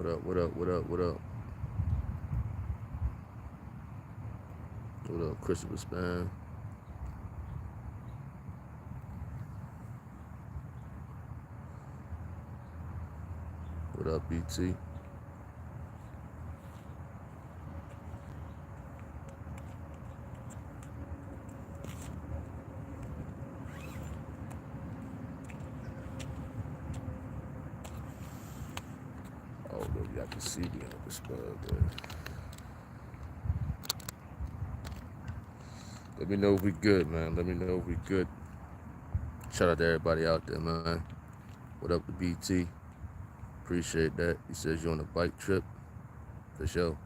What up? What up? What up? What up? What up, Christopher Span? What up, BT? Oh, no, y'all can see me on the spot, man. Let me know if we good, man. Let me know if we good. Shout out to everybody out there, man. What up to BT? Appreciate that. He says you're on a bike trip. For sure.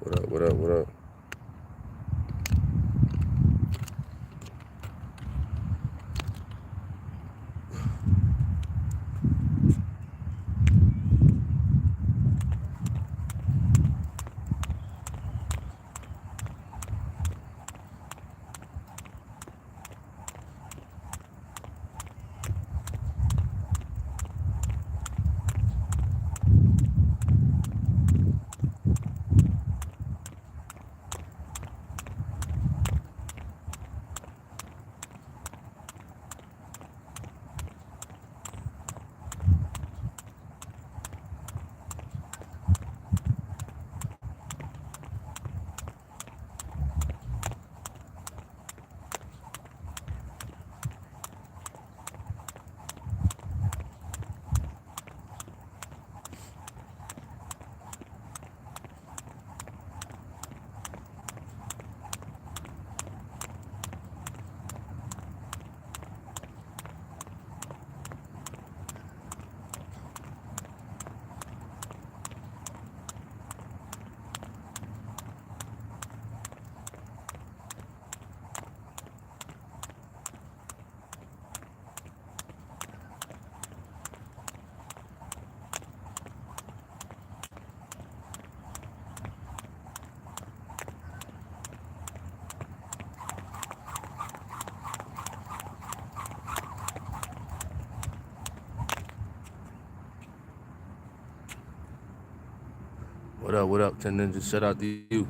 What up? What up? What up? What up? What up, 10 Ninjas? Shout out to you.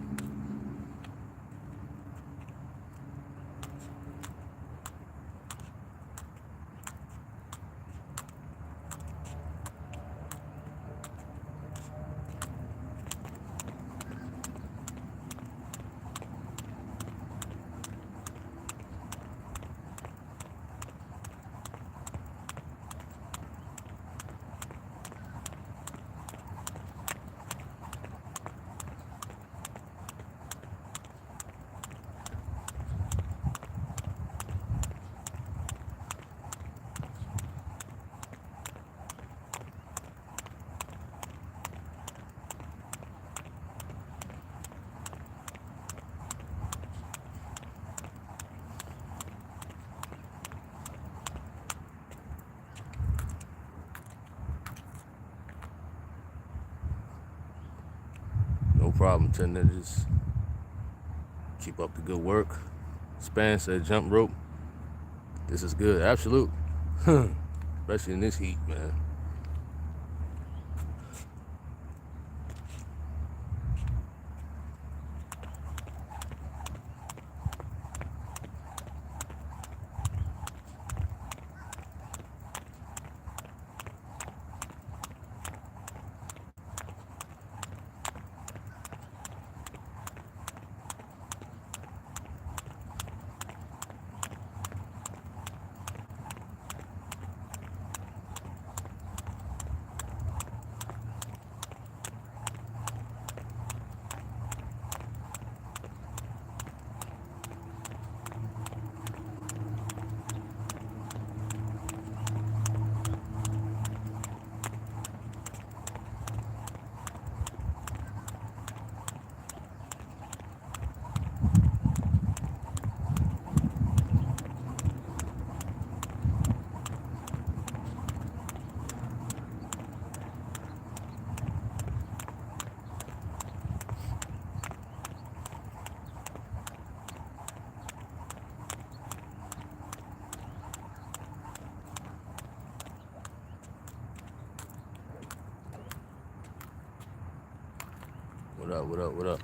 problem, 10 ninjas. Keep up the good work. Span said jump rope. This is good. Absolute. Especially in this heat, man. What up, what up, what up?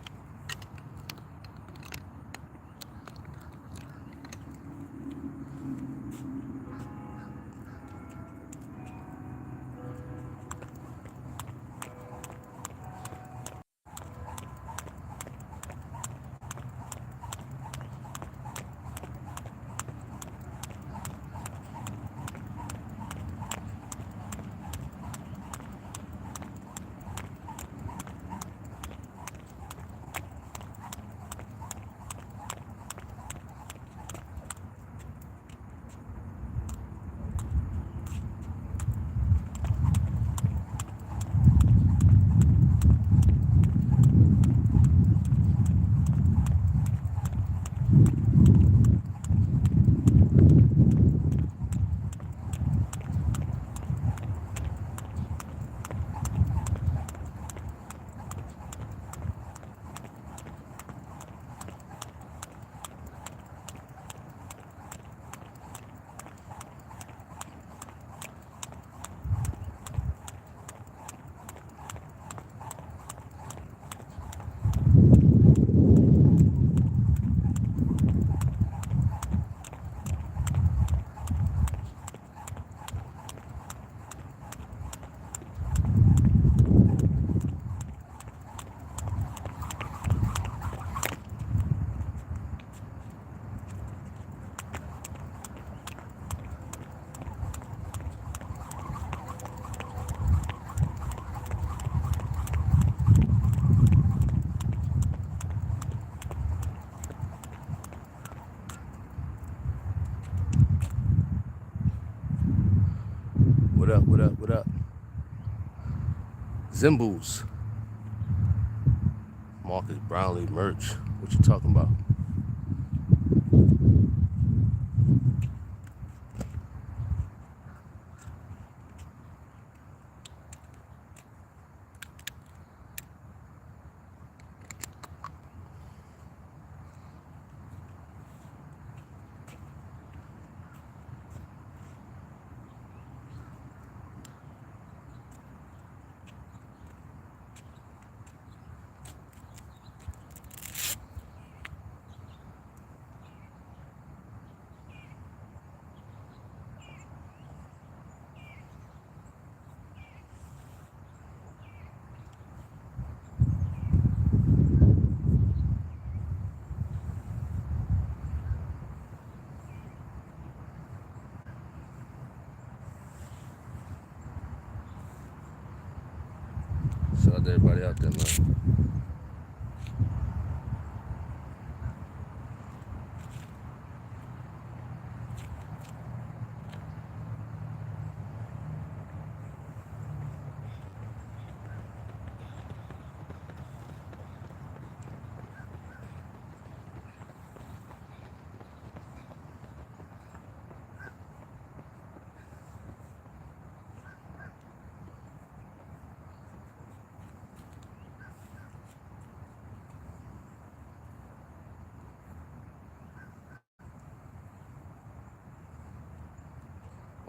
What up, what up, what up? Zimbles. Marcus Brownlee merch. What you talking about? Shout out to everybody out there, man.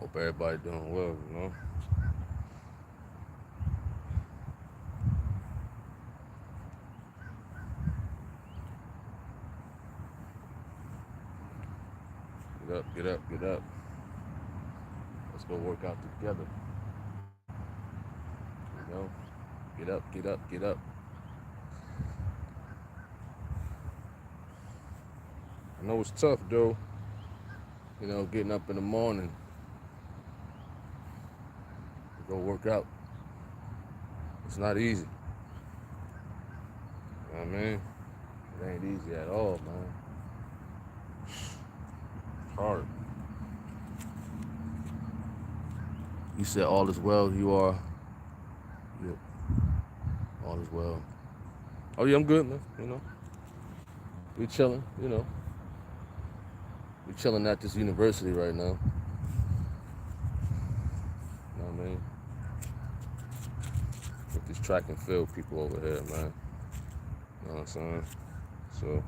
Hope everybody doing well, you know. Get up, get up, get up. Let's go work out together. You know, get up, get up, get up. I know it's tough, though. You know, getting up in the morning to go work out. It's not easy. You know what I mean? It ain't easy at all, man. It's hard. You said all is well. You are. Yep. All is well. Oh yeah, I'm good, man. You know, we chilling. You know, we chilling at this university right now. You know what I mean? With these track and field people over here, man. You know what I'm saying? So.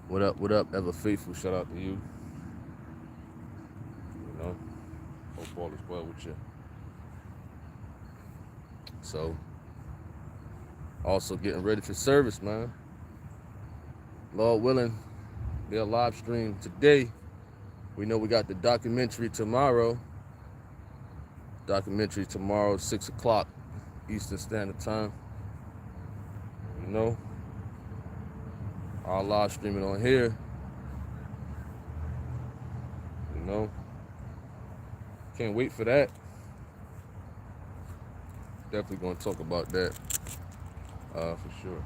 What up, Ever Faithful? Shout out to you. You know, hope all is well with you. So, also getting ready for service, man. Lord willing, be a live stream today. We know we got the documentary tomorrow. Documentary tomorrow, 6 o'clock Eastern Standard Time. You know, I'll live stream it on here. You know, can't wait for that. Definitely gonna talk about that for sure.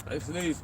Hey, Sneeze.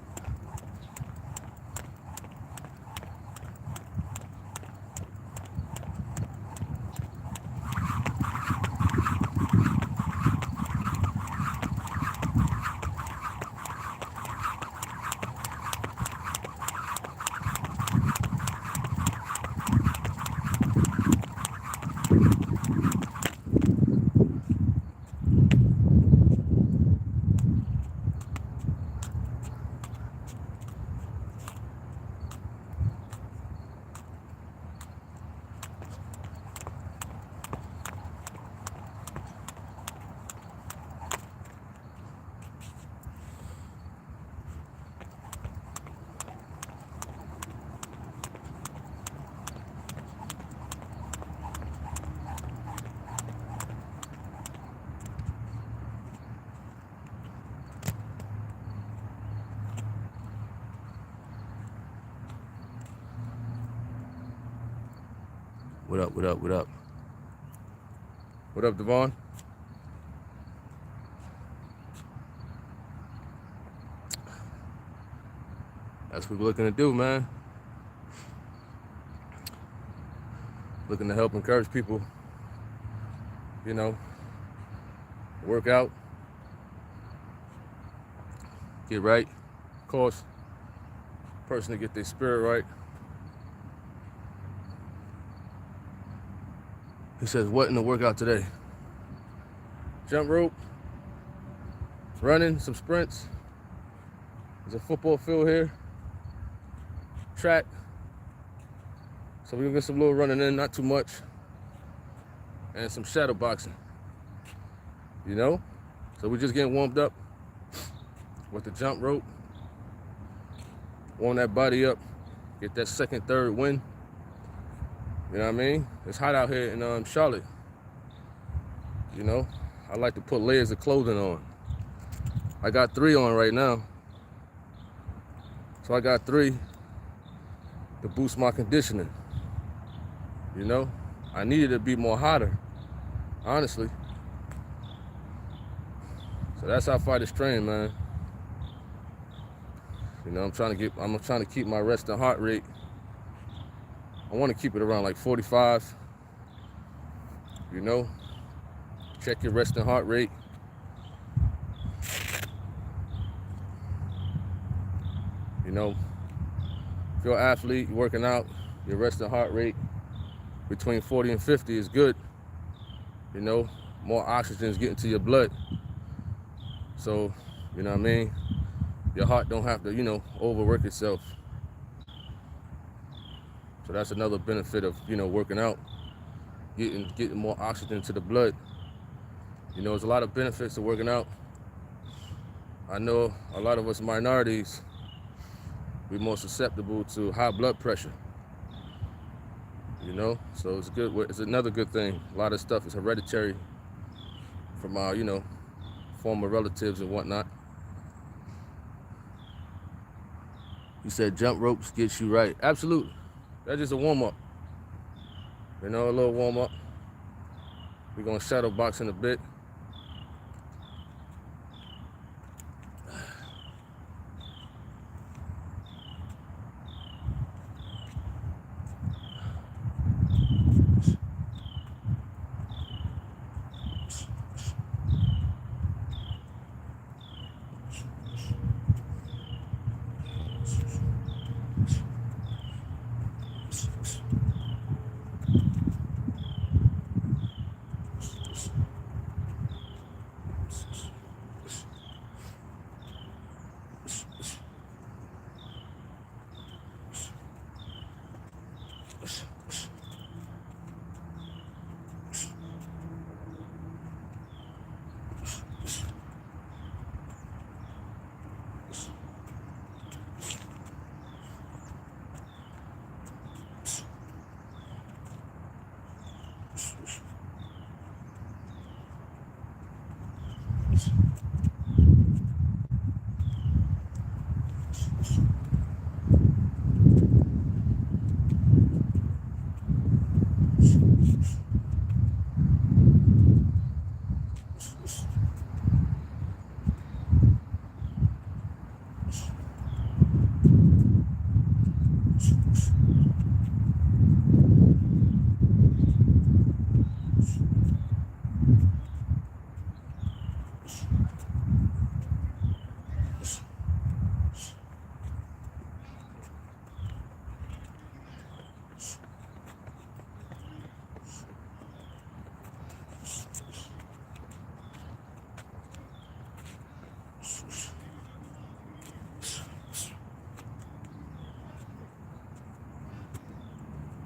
What up, what up, what up? What up, Devon? That's what we're looking to do, man. Looking to help encourage people, you know, work out, get right. Of course, person to get their spirit right. He says, what in the workout today? Jump rope, running, some sprints. There's a football field here, track. So we're gonna get some little running in, not too much, and some shadow boxing, you know? So we're just getting warmed up with the jump rope, warm that body up, get that second, third win. You know what I mean? It's hot out here in Charlotte. You know, I like to put layers of clothing on. I got 3 on right now. So I got 3 to boost my conditioning. You know, I needed to be more hotter, honestly. So that's how fighters train, man. You know, I'm trying to keep my resting heart rate. I want to keep it around like 45. You know, check your resting heart rate. You know, if you're an athlete, you're working out, your resting heart rate between 40 and 50 is good. You know, more oxygen is getting to your blood. So, you know what I mean? Your heart don't have to, you know, overwork itself. So that's another benefit of, you know, working out, getting more oxygen to the blood. You know, there's a lot of benefits to working out. I know a lot of us minorities, we're more susceptible to high blood pressure. You know, so it's good. It's another good thing. A lot of stuff is hereditary from our, you know, former relatives and whatnot. You said jump ropes gets you right. Absolutely. That's just a warm-up. You know, a little warm-up. We're going to shadow box in a bit.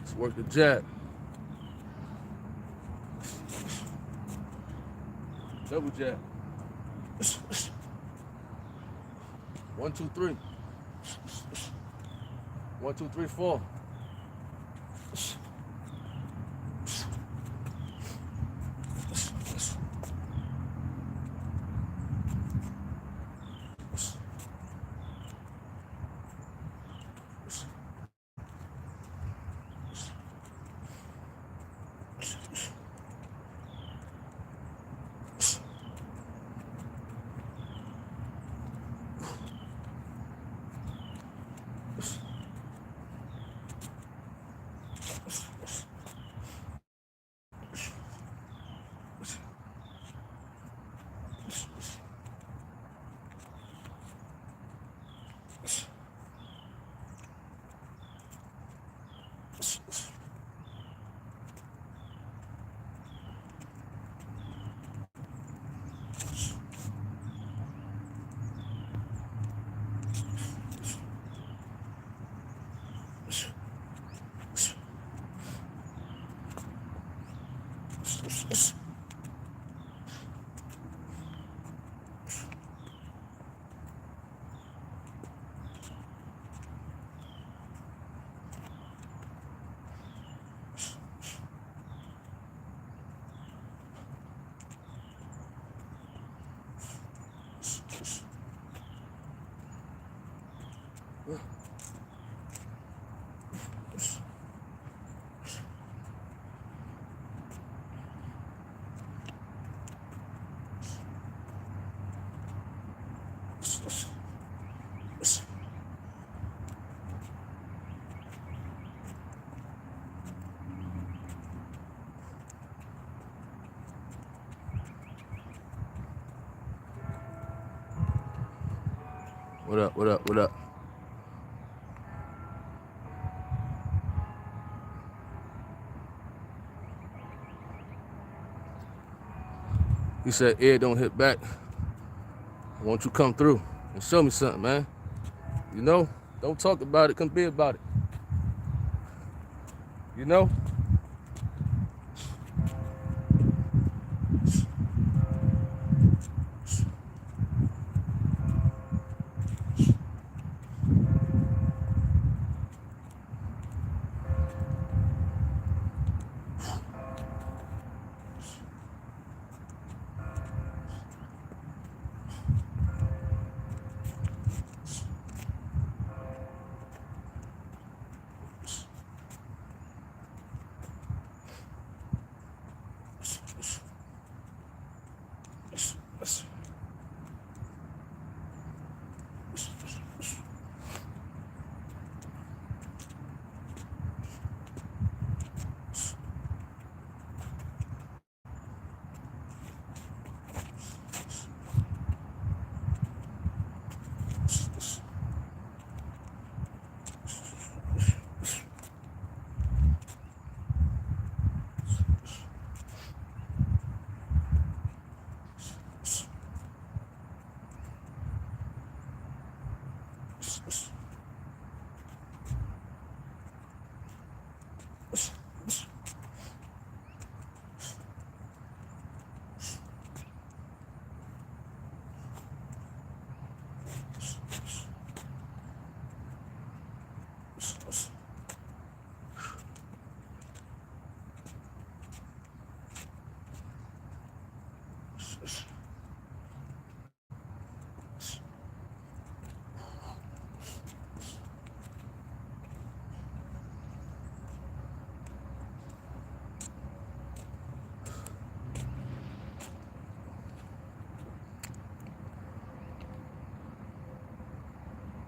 Let's work the jab. Double jab. 1, 2, 3. 1, 2, 3, 4. What up, what up, what up? He said, Ed, don't hit back. Won't you come through and show me something, man? You know, don't talk about it, come be about it. You know?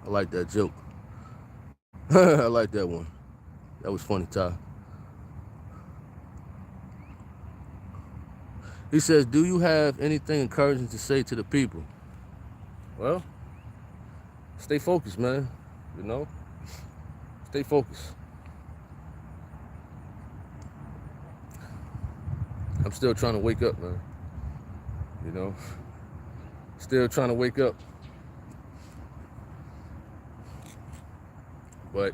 I like that joke. I like that one. That was funny, Ty. He says, do you have anything encouraging to say to the people? Well, stay focused, man. You know? Stay focused. I'm still trying to wake up, man. You know? Still trying to wake up. But,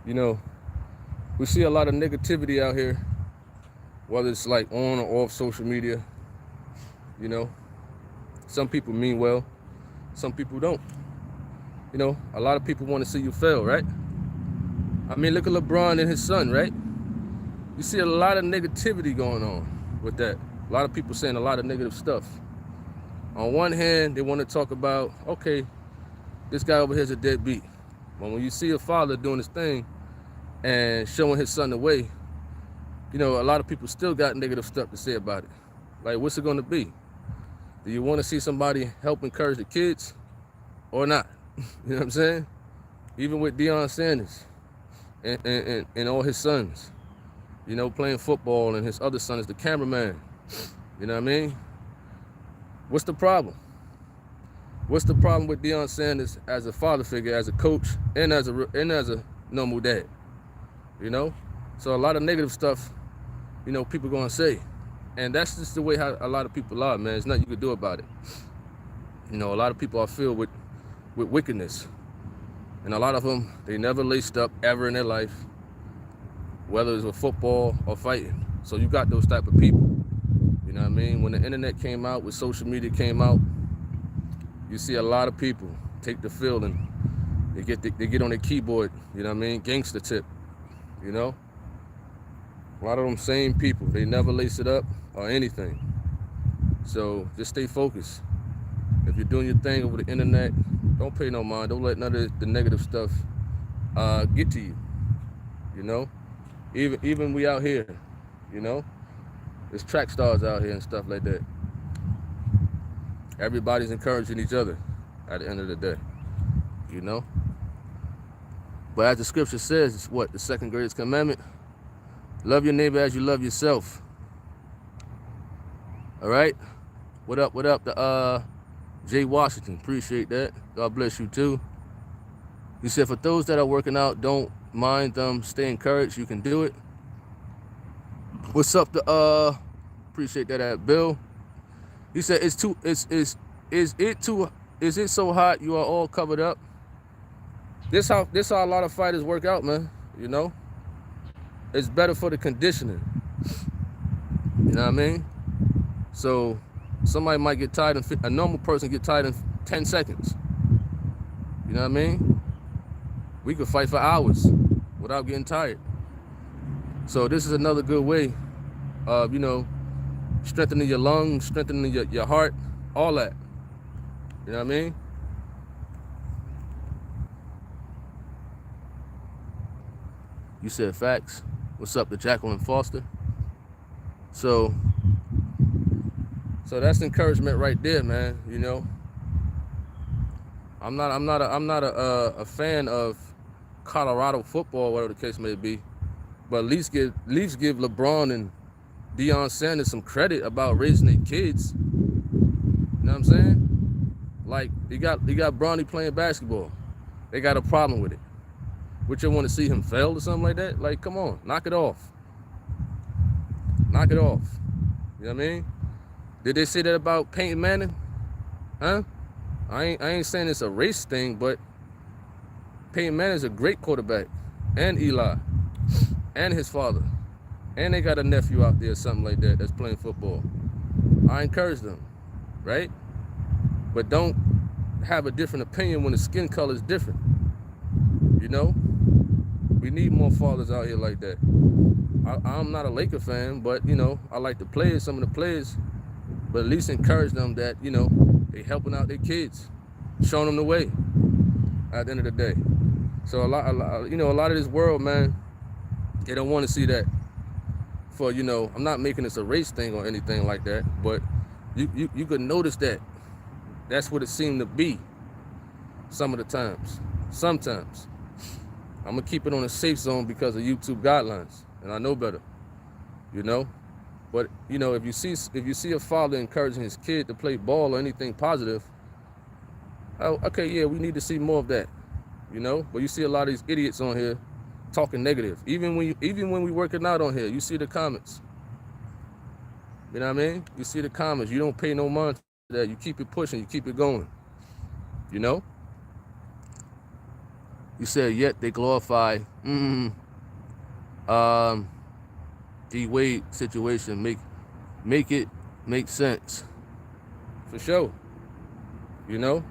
you know, we see a lot of negativity out here, whether it's like on or off social media. You know, some people mean well, some people don't. You know, a lot of people want to see you fail, right? I mean, look at LeBron and his son, right? You see a lot of negativity going on with that. A lot of people saying a lot of negative stuff. On one hand, they want to talk about, okay, this guy over here is a deadbeat. But when you see a father doing his thing and showing his son the way, you know, a lot of people still got negative stuff to say about it. Like, what's it going to be? Do you want to see somebody help encourage the kids or not? You know what I'm saying? Even with Deion Sanders and all his sons, you know, playing football, and his other son is the cameraman. You know what I mean? What's the problem? What's the problem with Deion Sanders as a father figure, as a coach, and as a normal dad? You know? So a lot of negative stuff, you know, people gonna say. And that's just the way how a lot of people are, man. There's nothing you can do about it. You know, a lot of people are filled with wickedness. And a lot of them, they never laced up ever in their life, whether it's with football or fighting. So you got those type of people. You know what I mean? When the internet came out, when social media came out, you see a lot of people take the field and they get on their keyboard, you know what I mean? Gangster tip, you know? A lot of them same people, they never lace it up or anything. So just stay focused. If you're doing your thing over the internet, Don't pay no mind. Don't let none of the negative stuff get to you. You know, even we out here, you know, there's track stars out here and stuff like that. Everybody's encouraging each other at the end of the day, you know. But as the scripture says, it's what the second greatest commandment: love your neighbor as you love yourself. All right. What up? What up? The Jay Washington, appreciate that. God bless you too. He said, for those that are working out, don't mind them. Stay encouraged. You can do it. What's up? The appreciate that, Bill. He said, is it so hot you are all covered up? This how a lot of fighters work out, man. You know, it's better for the conditioning. You know what I mean? So somebody might get tired a normal person get tired in 10 seconds. You know what I mean? We could fight for hours without getting tired. So this is another good way of, you know, strengthening your lungs, strengthening your heart, all that. You know what I mean? You said facts. What's up to Jacqueline Foster? So that's encouragement right there, man. You know, I'm not a fan of Colorado football, whatever the case may be, but at least give LeBron and Deion Sanders some credit about raising their kids. You know what I'm saying? Like you got Bronny playing basketball. They got a problem with it. Would you want to see him fail or something like that? Like, come on, knock it off. Knock it off. You know what I mean? Did they say that about Peyton Manning? Huh? I ain't saying it's a race thing, but Peyton Manning's a great quarterback. And Eli. And his father. And they got a nephew out there, something like that, that's playing football. I encourage them, right? But don't have a different opinion when the skin color is different. You know? We need more fathers out here like that. I'm not a Laker fan, but, you know, I like the players, some of the players. But at least encourage them that, you know, they helping out their kids, showing them the way at the end of the day. So a lot of this world, man, they don't want to see that. For, you know, I'm not making this a race thing or anything like that, but you could notice that that's what it seemed to be some of the times. Sometimes. I'm gonna keep it on a safe zone because of YouTube guidelines, and I know better, you know. But you know, if you see a father encouraging his kid to play ball or anything positive, oh, okay, yeah, we need to see more of that, you know. But you see a lot of these idiots on here talking negative. Even when we working out on here, you see the comments. You know what I mean? You see the comments. You don't pay no mind to that. You keep it pushing. You keep it going. You know. You said yet they glorify D Wade situation. Make it make sense. For sure. You know.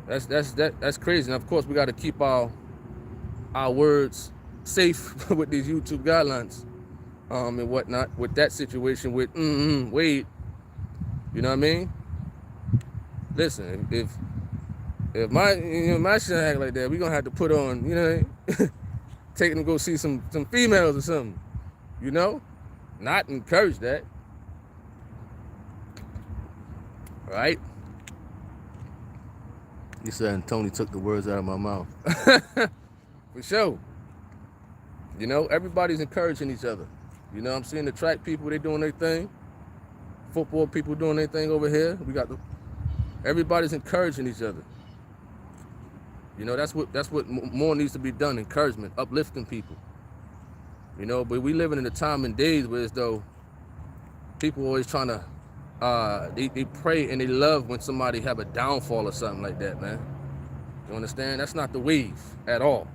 That's crazy. And of course we got to keep our words safe with these YouTube guidelines and whatnot with that situation with Wade. You know what I mean? Listen, if my shit act like that, we gonna have to put on, you know, take them to go see some females or something, you know, not encourage that, right? You said Tony took the words out of my mouth. For sure. You know, everybody's encouraging each other. You know, I'm seeing the track people, they doing their thing. Football people doing their thing over here. Everybody's encouraging each other. You know, that's what more needs to be done, encouragement, uplifting people. You know, but we living in a time and days where as though people always trying to, they pray and they love when somebody have a downfall or something like that, man. You understand? That's not the wave at all.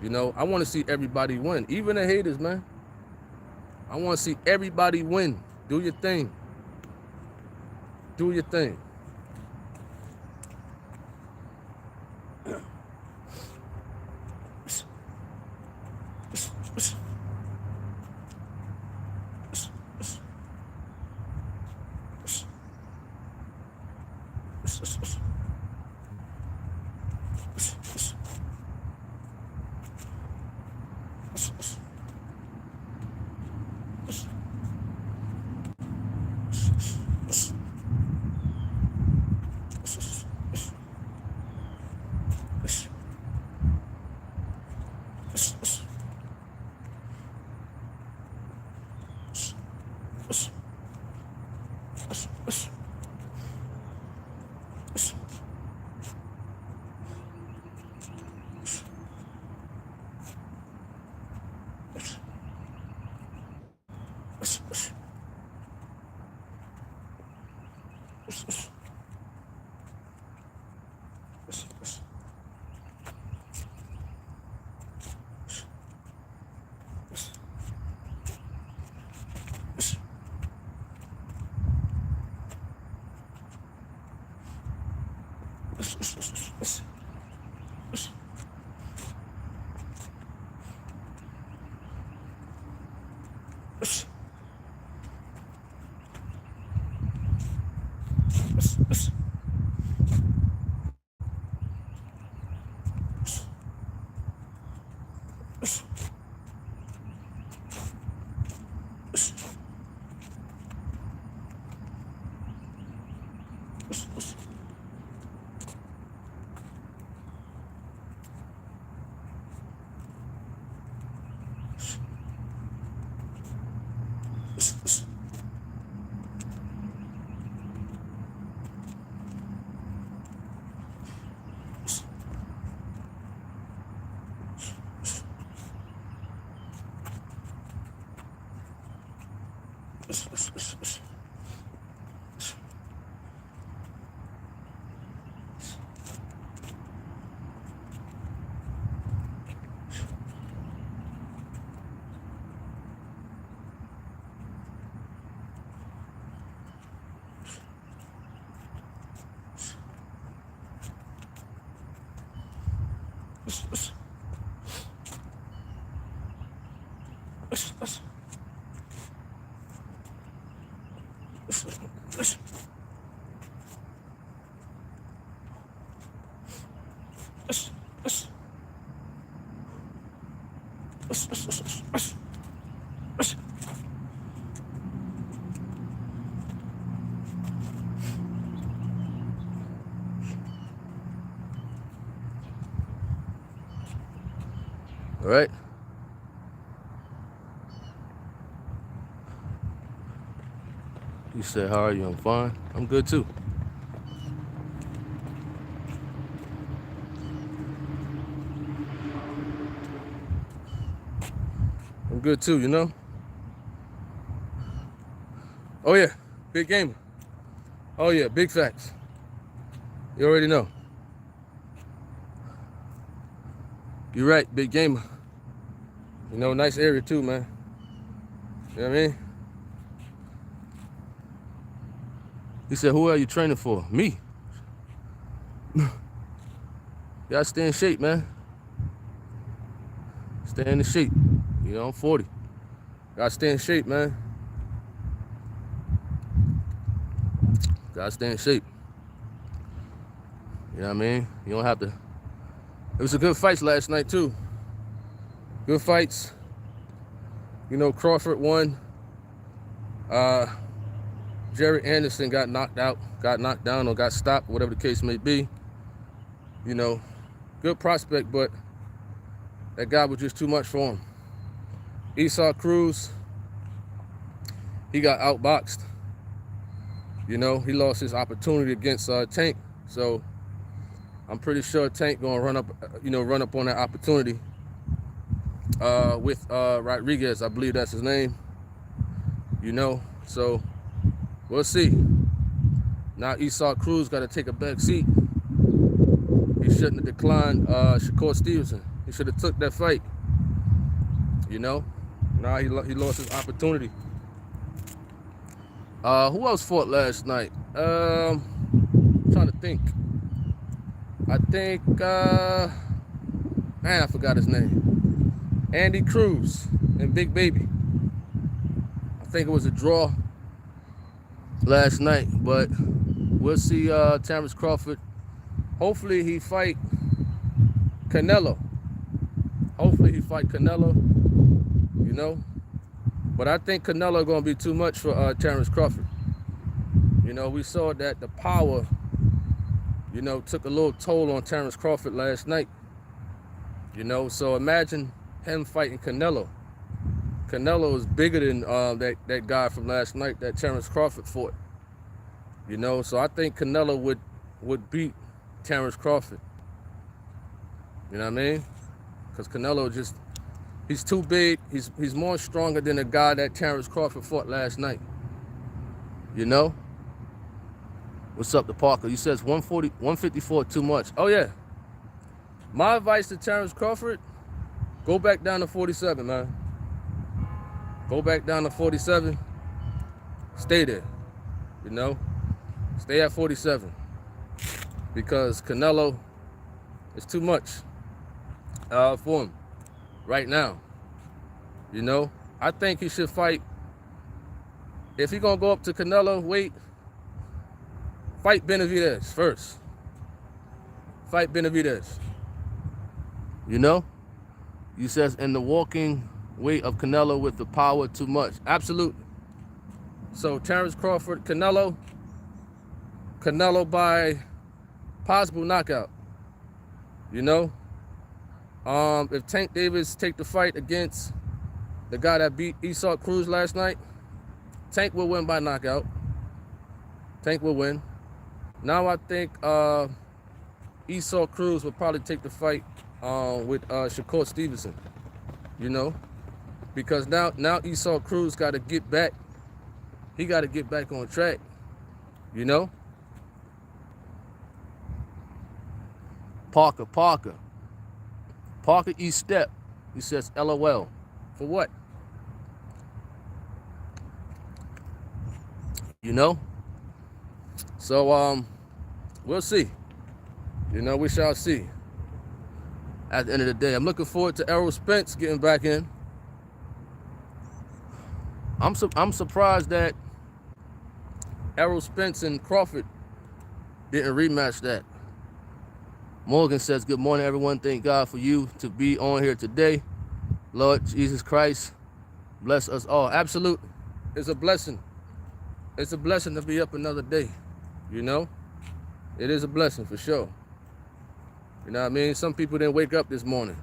You know, I want to see everybody win, even the haters, man. I want to see everybody win. Do your thing. Do your thing. All right. He said, how are you? I'm fine. I'm good too. I'm good too, you know? Oh yeah, big gamer. Oh yeah, big facts. You already know. You're right, big gamer. You know, nice area too, man. You know what I mean? He said, who are you training for? Me. You gotta stay in shape, man. Stay in the shape. You know, I'm 40. Gotta stay in shape, man. Gotta stay in shape. You know what I mean? You don't have to. It was a good fights last night too. Good fights. You know, Crawford won. Jerry Anderson got knocked down or got stopped, whatever the case may be. You know, good prospect, but that guy was just too much for him. Esau Cruz, he got outboxed. You know, he lost his opportunity against Tank. So I'm pretty sure Tank gonna run up on that opportunity with Rodriguez. I believe that's his name. You know, so we'll see. Now Esau Cruz got to take a back seat. He shouldn't have declined Shakur Stevenson. He should have took that fight. You know, now he lost his opportunity. Who else fought last night? I'm trying to think. I think, man, I forgot his name. Andy Cruz and Big Baby. I think it was a draw last night, but we'll see. Terrence Crawford, hopefully he fight Canelo. You know, but I think Canelo gonna be too much for Terrence Crawford. You know, we saw that the power, you know, took a little toll on Terrence Crawford last night. You know, so imagine him fighting Canelo. Canelo is bigger than that guy from last night that Terrence Crawford fought. You know, so I think Canelo would beat Terrence Crawford. You know what I mean? Because Canelo he's too big. He's more stronger than the guy that Terrence Crawford fought last night. You know? What's up to Parker? He says 154 too much. Oh yeah. My advice to Terrence Crawford, go back down to 47, man. Go back down to 47. Stay there. You know? Stay at 47. Because Canelo is too much for him right now. You know? I think he should fight. If he's going to go up to Canelo, fight Benavidez first. Fight Benavidez. You know? He says, in the walking weight of Canelo with the power too much. Absolutely. So Terrence Crawford, Canelo by possible knockout. You know? If Tank Davis take the fight against the guy that beat Esau Cruz last night, Tank will win by knockout. Tank will win. Now I think Esau Cruz will probably take the fight with Shakur Stevenson. You know? Because now Esau Cruz got to get back. He got to get back on track. You know? Parker East Step. He says, LOL. For what? You know? So, we'll see. You know, we shall see. At the end of the day, I'm looking forward to Errol Spence getting back in. I'm surprised that Errol Spence and Crawford didn't rematch that. Morgan says, good morning, everyone. Thank God for you to be on here today. Lord Jesus Christ, bless us all. Absolutely. It's a blessing. It's a blessing to be up another day. You know? It is a blessing for sure. You know what I mean? Some people didn't wake up this morning.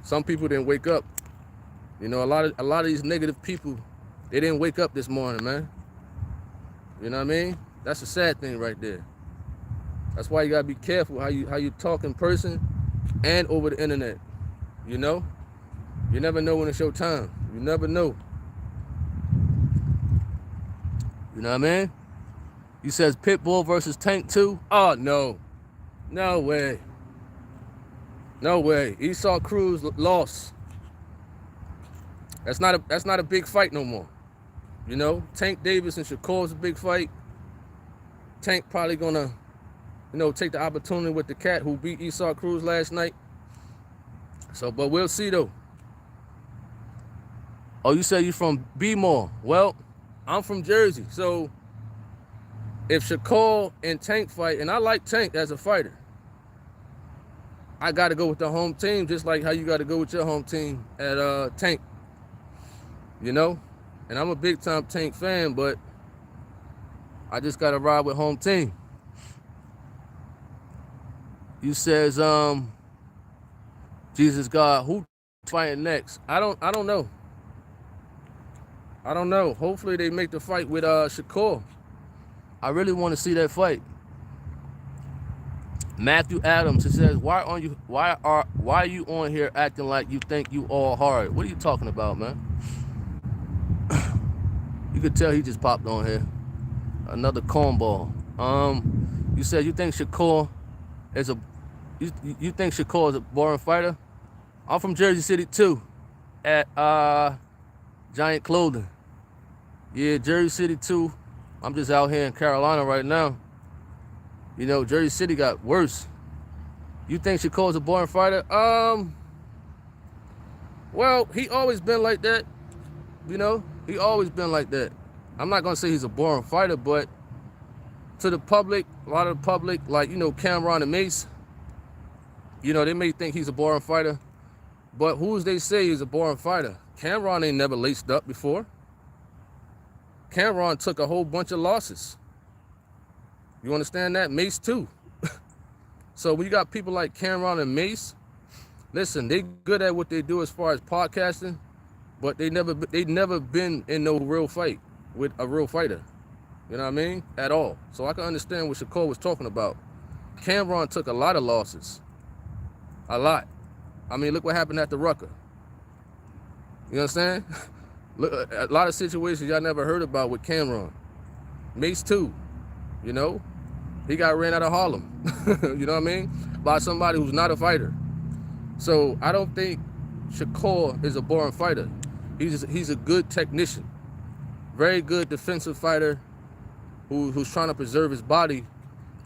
Some people didn't wake up. You know, a lot of these negative people, they didn't wake up this morning, man. You know what I mean? That's a sad thing right there. That's why you gotta be careful how you talk in person and over the internet. You know? You never know when it's your time. You never know. You know what I mean? He says Pitbull versus Tank 2. Oh no. No way. No way. Esau Cruz lost. That's not a big fight no more. You know, Tank Davis and Shakur is a big fight. Tank probably gonna, you know, take the opportunity with the cat who beat Esau Cruz last night. So, but we'll see though. Oh, you say you from B-More. Well, I'm from Jersey. So if Shakur and Tank fight, and I like Tank as a fighter, I got to go with the home team, just like how you got to go with your home team at Tank. You know? And I'm a big-time Tank fan, but I just got to ride with home team. You says, Jesus God, who fighting next? I don't know. I don't know. Hopefully they make the fight with Shakur. I really want to see that fight. Matthew Adams, he says, why are you on here acting like you think you all hard? What are you talking about, man? You could tell he just popped on here. Another cornball. You said you think Shakur is you think Shakur is a boring fighter? I'm from Jersey City too, at Giant Clothing. Yeah, Jersey City too. I'm just out here in Carolina right now. You know, Jersey City got worse. You think Shakur is a boring fighter? Well, he always been like that. You know, he always been like that. I'm not gonna say he's a boring fighter, but to the public, a lot of the public, like, you know, Cameron and Mace, you know, they may think he's a boring fighter, but who's they say is a boring fighter? Cameron ain't never laced up before. Cameron took a whole bunch of losses. You understand that? Mace too. So when you got people like Cameron and Mace, Listen, they good at what they do as far as podcasting, but they never been in no real fight with a real fighter. You know what I mean? At all. So I can understand what Shakur was talking about. Cameron took a lot of losses. A lot. I mean, look what happened at the Rucker. You understand? Look, a lot of situations y'all never heard about with Cameron. Mace too. You know? He got ran out of Harlem. You know what I mean? By somebody who's not a fighter. So I don't think Shakur is a boring fighter. He's a good technician. Very good defensive fighter who's trying to preserve his body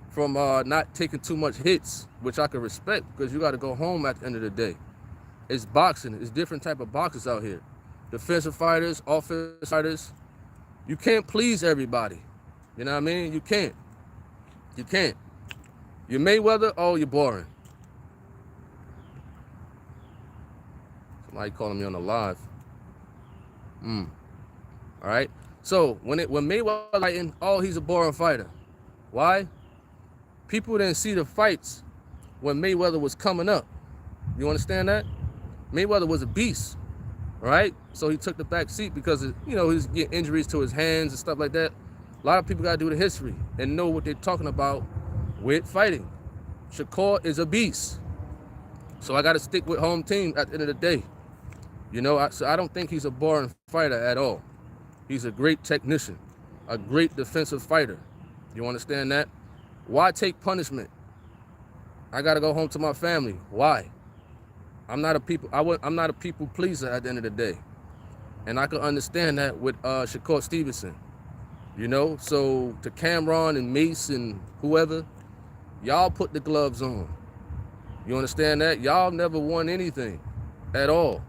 from not taking too much hits, which I can respect because you got to go home at the end of the day. It's boxing. It's different type of boxers out here. Defensive fighters, offensive fighters. You can't please everybody. You know what I mean? You can't. You can't. You're Mayweather, oh, you're boring. Somebody calling me on the live. All right. So when Mayweather fighting, oh, he's a boring fighter. Why? People didn't see the fights when Mayweather was coming up. You understand that? Mayweather was a beast, right? So he took the back seat because he was getting injuries to his hands and stuff like that. A lot of people got to do the history and know what they're talking about with fighting. Shakur is a beast. So I got to stick with home team at the end of the day. So I don't think he's a boring fighter at all. He's a great technician, a great defensive fighter. You understand that? Why take punishment? I got to go home to my family. Why? I'm not a people pleaser at the end of the day. And I can understand that with Shakur Stevenson. So to Cameron and Mace and whoever, y'all put the gloves on. You understand that? Y'all never won anything at all.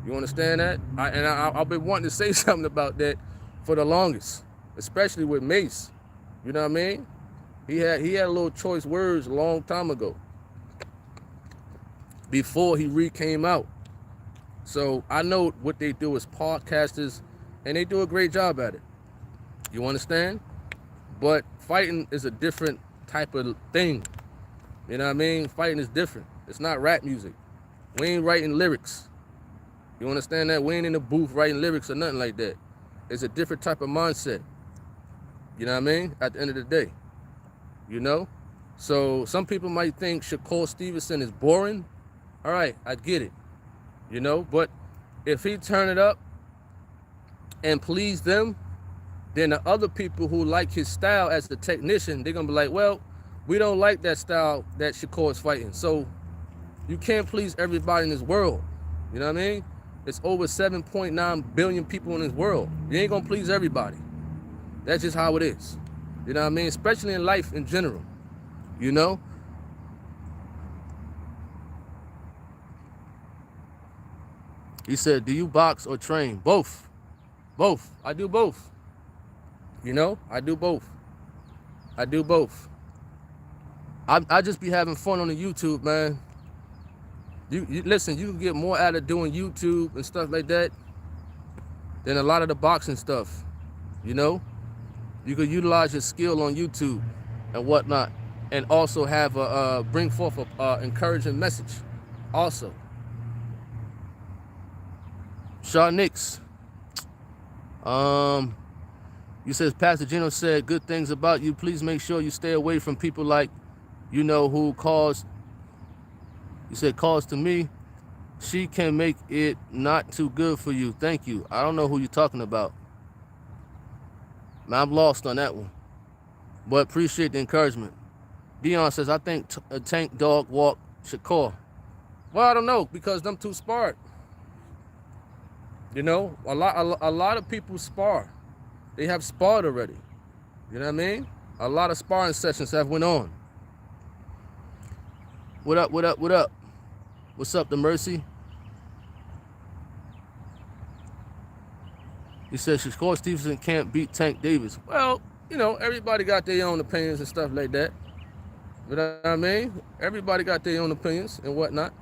You understand that? I've been wanting to say something about that for the longest, especially with Mace. You know what I mean? He had a little choice words a long time ago, before he came out. So I know what they do as podcasters, and they do a great job at it. You understand? But fighting is a different type of thing. You know what I mean? Fighting is different. It's not rap music. We ain't writing lyrics. You understand that? We ain't in the booth writing lyrics or nothing like that. It's a different type of mindset. You know what I mean? At the end of the day. So some people might think Shakur Stevenson is boring. All right, I get it. But if he turn it up and please them, then the other people who like his style as a technician, they're going to be like, well, we don't like that style that Shakur is fighting. So you can't please everybody in this world. You know what I mean? It's over 7.9 billion people in this world. You ain't going to please everybody. That's just how it is. You know what I mean? Especially in life in general. He said, do you box or train? Both. Both. I do both. I do both. I do both. I just be having fun on the YouTube, man. You listen, you can get more out of doing YouTube and stuff like that than a lot of the boxing stuff. You could utilize your skill on YouTube and whatnot, and also have bring forth a encouraging message. Also, Shaw Nix. You says Pastor Gino said good things about you. Please make sure you stay away from people like who calls. You said calls to me. She can make it not too good for you. Thank you. I don't know who you're talking about. Man, I'm lost on that one. But appreciate the encouragement. Dion says, I think a Tank Dog walk Shakur. Well, I don't know, because them two sparred. A lot of people spar. They have sparred already. You know what I mean? A lot of sparring sessions have went on. What up, what up, what up? What's up, the Mercy? He says Shakur Stevenson can't beat Tank Davis. Well, everybody got their own opinions and stuff like that. You know what I mean? Everybody got their own opinions and whatnot.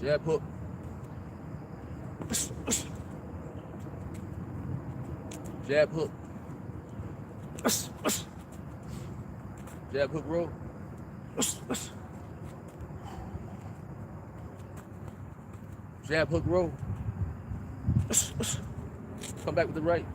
Jab hook. Jab hook. Jab hook roll. Jab hook roll. Come back with the right.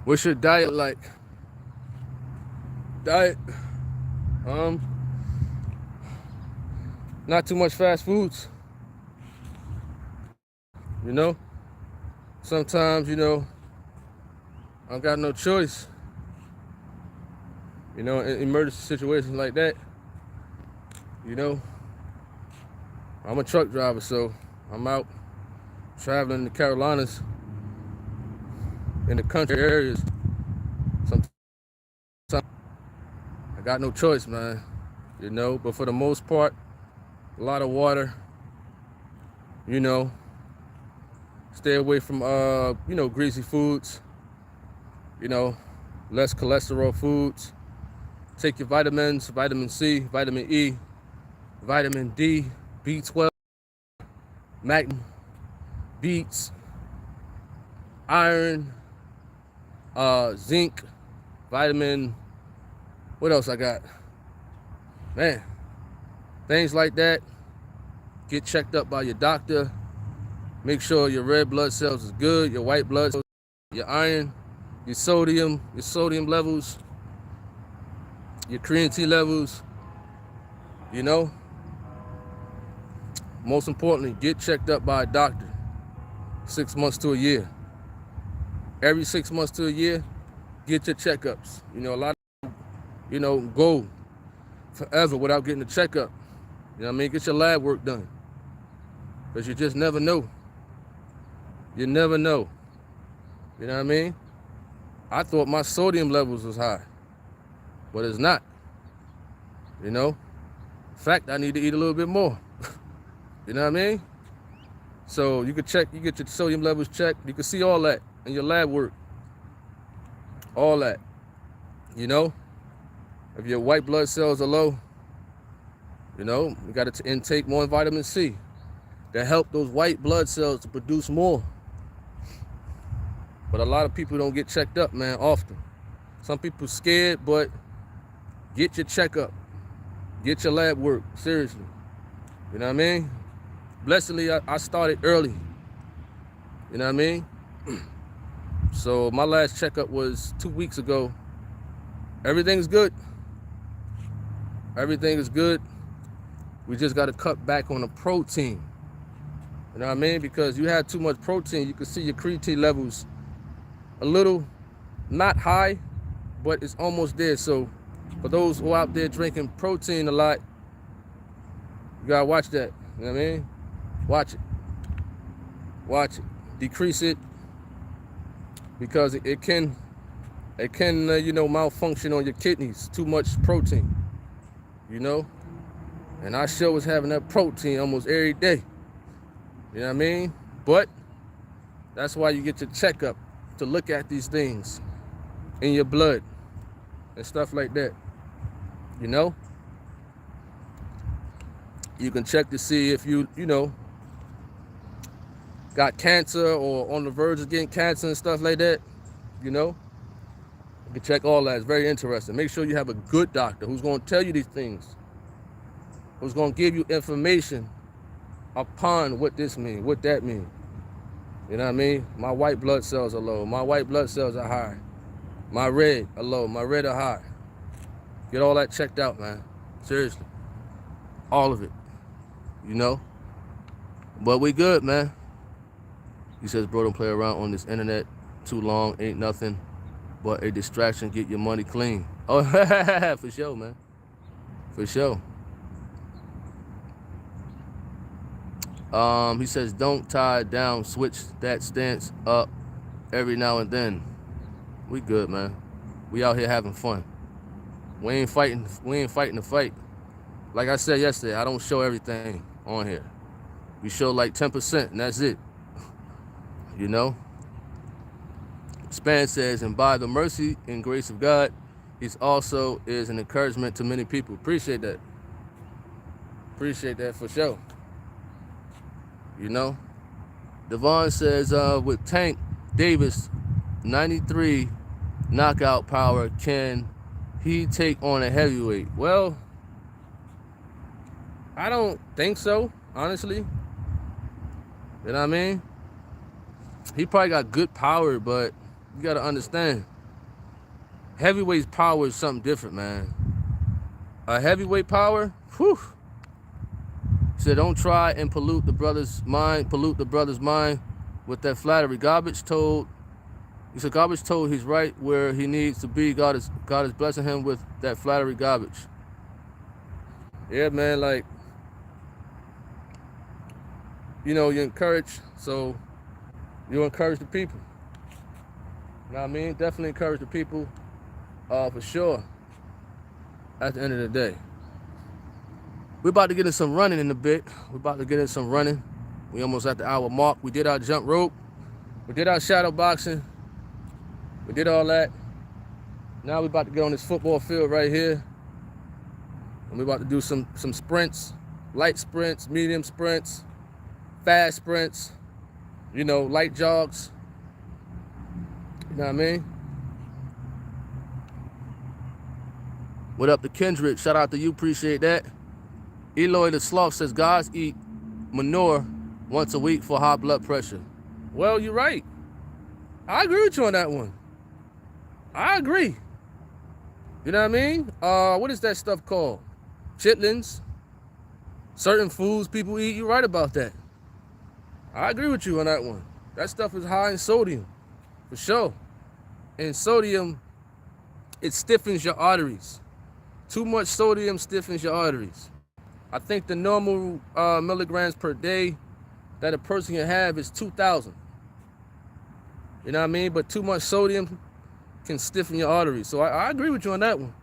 What's your diet like? Diet, not too much fast foods. You know, sometimes, I got no choice. In emergency situations like that, I'm a truck driver, so I'm out traveling the Carolinas, in the country areas. Sometimes I got no choice, man. But for the most part, a lot of water. Stay away from greasy foods. Less cholesterol foods. Take your vitamins, vitamin C, vitamin E, vitamin D, B12. magnesium, beets, iron, zinc, vitamin. What else I got? Man, things like that. Get checked up by your doctor. Make sure your red blood cells is good, your white blood cells, your iron, your sodium levels, your creatine levels, you know. Most importantly, get checked up by a doctor 6 months to a year. Every 6 months to a year, get your checkups. You know, a lot of, go forever without getting a checkup. You know what I mean? Get your lab work done. Because you just never know. You never know. You know what I mean? I thought my sodium levels was high, but it's not. You know? In fact, I need to eat a little bit more. You know what I mean? So you get your sodium levels checked. You can see all that in your lab work. All that. You know? If your white blood cells are low, you got to intake more vitamin C to help those white blood cells to produce more. But a lot of people don't get checked up, man, often. Some people scared, but get your checkup. Get your lab work, seriously. You know what I mean? Blessedly, I started early. You know what I mean? So my last checkup was 2 weeks ago. Everything's good. Everything is good. We just got to cut back on the protein. You know what I mean? Because you have too much protein, you can see your creatine levels a little, not high, but it's almost there. So for those who are out there drinking protein a lot, you gotta watch that. You know what I mean? Watch it. Watch it. Decrease it, because it can malfunction on your kidneys. Too much protein. And I sure was having that protein almost every day. You know what I mean? But that's why you get your checkup, to look at these things in your blood and stuff like that. You can check to see if you got cancer or on the verge of getting cancer and stuff like that. You can check all that. It's very interesting. Make sure you have a good doctor who's going to tell you these things, who's going to give you information upon what this means, what that means. You know what I mean? My white blood cells are low. My white blood cells are high. My red are low. My red are high. Get all that checked out, man. Seriously. All of it. But we good, man. He says, bro, don't play around on this internet too long. Ain't nothing but a distraction. Get your money clean. Oh, for sure, man. For sure. He says, don't tie it down. Switch that stance up every now and then. We good, man. We out here having fun. We ain't fighting the fight. Like I said yesterday, I don't show everything on here. We show like 10%, and that's it. Span says, and by the mercy and grace of God, he also is an encouragement to many people. Appreciate that. Appreciate that for sure. Devon says, with Tank Davis, 93 knockout power, can he take on a heavyweight? Well, I don't think so, honestly. You know what I mean? He probably got good power, but you got to understand, heavyweight's power is something different, man. A heavyweight power, whew. He said, don't try and pollute the brother's mind with that flattery. Garbage told he's right where he needs to be. God is blessing him with that flattery garbage. Yeah, man, like, you encourage, so you encourage the people. You know what I mean? Definitely encourage the people, for sure, at the end of the day. We're about to get in some running in a bit. We almost at the hour mark. We did our jump rope. We did our shadow boxing. We did all that. Now we're about to get on this football field right here. And we're about to do some sprints, light sprints, medium sprints, fast sprints, you know, light jogs. You know what I mean? What up to Kendrick? Shout out to you. Appreciate that. Eloy the Sloth says guys eat manure once a week for high blood pressure. Well, you're right. I agree with you on that one. I agree. You know what I mean? What is that stuff called? Chitlins. Certain foods people eat. You're right about that. I agree with you on that one. That stuff is high in sodium, for sure. And sodium, it stiffens your arteries. Too much sodium stiffens your arteries. I think the normal milligrams per day that a person can have is 2,000. You know what I mean? But too much sodium can stiffen your arteries. So I agree with you on that one.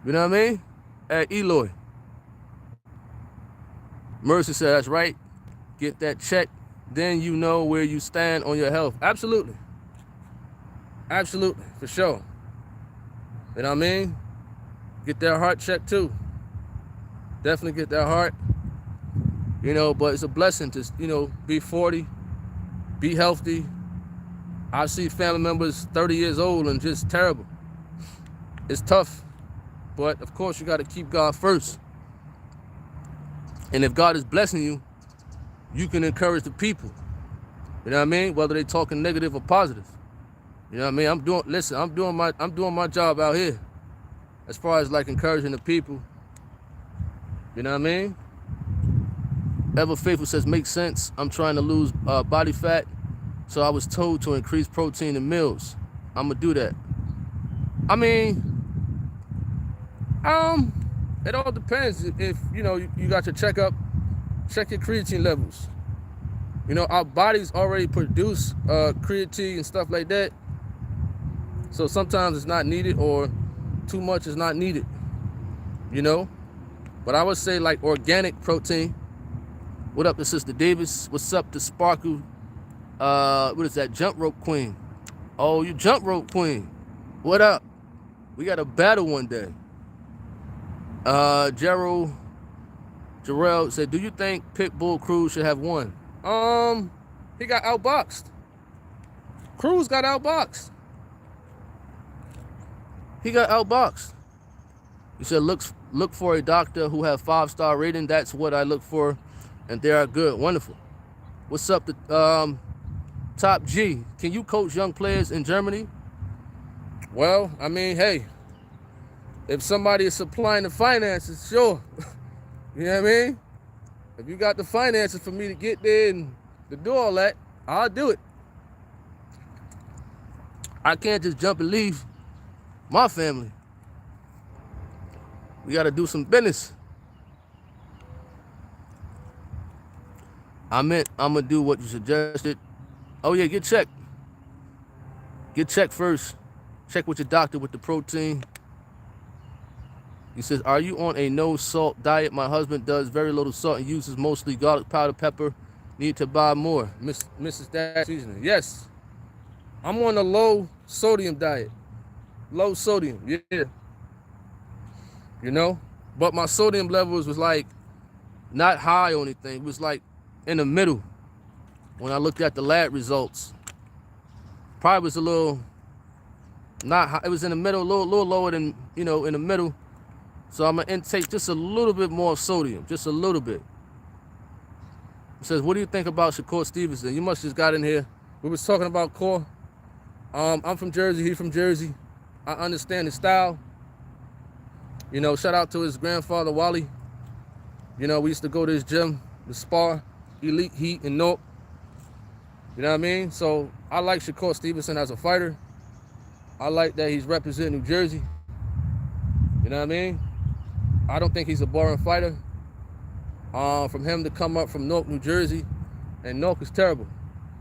You know what I mean? At Eloy. Mercy said, that's right. Get that check. Then you know where you stand on your health. Absolutely. Absolutely. For sure. You know what I mean? Get that heart checked too. Definitely get that heart. You know, but it's a blessing to, you know, be 40, be healthy. I see family members 30 years old and just terrible. It's tough. But of course you got to keep God first. And if God is blessing you, you can encourage the people. You know what I mean? Whether they talking negative or positive. You know what I mean? I'm doing my job out here. As far as like encouraging the people. You know what I mean? Ever Faithful says, makes sense. I'm trying to lose body fat. So I was told to increase protein in meals. I'm gonna do that. I mean, it all depends. If you know you got your checkup, check your creatine levels. You know, our bodies already produce creatine and stuff like that. So sometimes it's not needed, or too much is not needed. You know, but I would say like organic protein. What up to Sister Davis? What's up to Sparkle? What is that? Jump rope queen. Oh, you jump rope queen. What up? We got a battle one day. Jarrell said, do you think Pitbull Cruz should have won? He got outboxed. Cruz got outboxed. He got outboxed. He said, look for a doctor who have 5-star rating. That's what I look for. And they are good. Wonderful. What's up to Top G? Can you coach young players in Germany? Well, I mean, hey, if somebody is supplying the finances, sure. You know what I mean? If you got the finances for me to get there and to do all that, I'll do it. I can't just jump and leave my family. We got to do some business. I'm going to do what you suggested. Oh, yeah, get checked. Get checked first. Check with your doctor with the protein. He says, are you on a no-salt diet? My husband does very little salt and uses mostly garlic powder, pepper. Need to buy more. Mrs. Dash seasoning. Yes. I'm on a low-sodium diet. Low sodium, yeah. You know? But my sodium levels was like not high or anything. It was like in the middle when I looked at the lab results. Probably was a little not high. It was in the middle, a little lower than, you know, in the middle. So I'm going to intake just a little bit more sodium, just a little bit. It says, what do you think about Shakur Stevenson? You must just got in here. We was talking about core. I'm from Jersey. He's from Jersey. I understand his style. You know, shout out to his grandfather, Wally. You know, we used to go to his gym, the spar, Elite Heat in Newark. You know what I mean? So I like Shakur Stevenson as a fighter. I like that he's representing New Jersey. You know what I mean? I don't think he's a boring fighter. From him to come up from Newark, New Jersey, and Newark is terrible.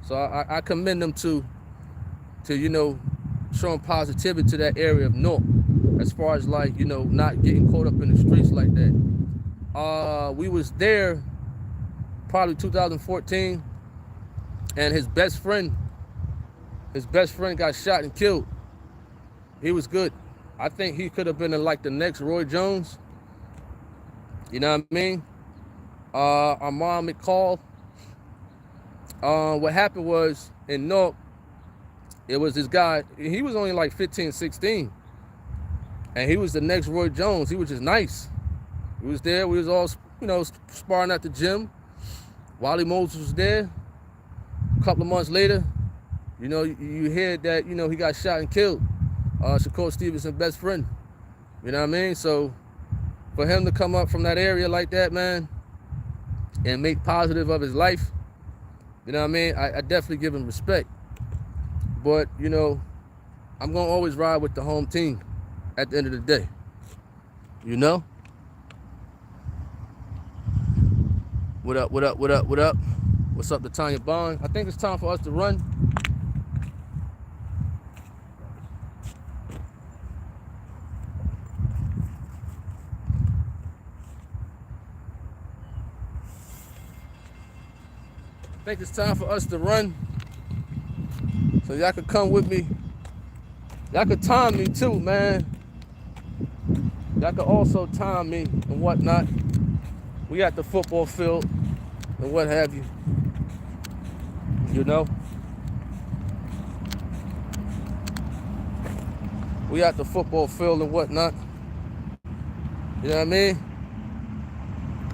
So I commend them to you know, showing positivity to that area of Newark, as far as like, you know, not getting caught up in the streets like that. We was there probably 2014, and his best friend got shot and killed. He was good. I think he could have been like the next Roy Jones. You know what I mean? Our mom McCall, What happened was in North, it was this guy. He was only like 15, 16. And he was the next Roy Jones. He was just nice. He was there. We was all, sparring at the gym. Wally Moses was there. A couple of months later, you hear that, he got shot and killed. Shakur Stevenson's best friend. You know what I mean? So for him to come up from that area like that, man, and make positive of his life, you know what I mean? I definitely give him respect. But, I'm going to always ride with the home team at the end of the day. What up, what up, what up, what up? What's up to Tanya Bond? I think it's time for us to run. I think it's time for us to run. So y'all could come with me. Y'all could time me too, man. Y'all could also time me and whatnot. We at the football field and what have you. We at the football field and whatnot. You know what I mean?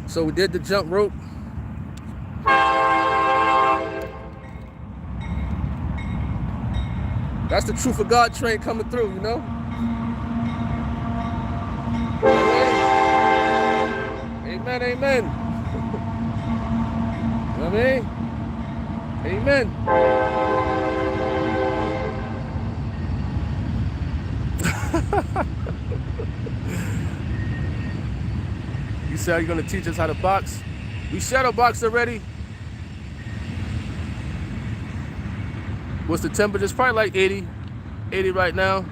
So we did the jump rope. That's the Truth of God train coming through, Amen, amen. You know what I mean? Amen. You said you're gonna teach us how to box? We shadow boxed already. What's the temperature? It's probably like 80 right now.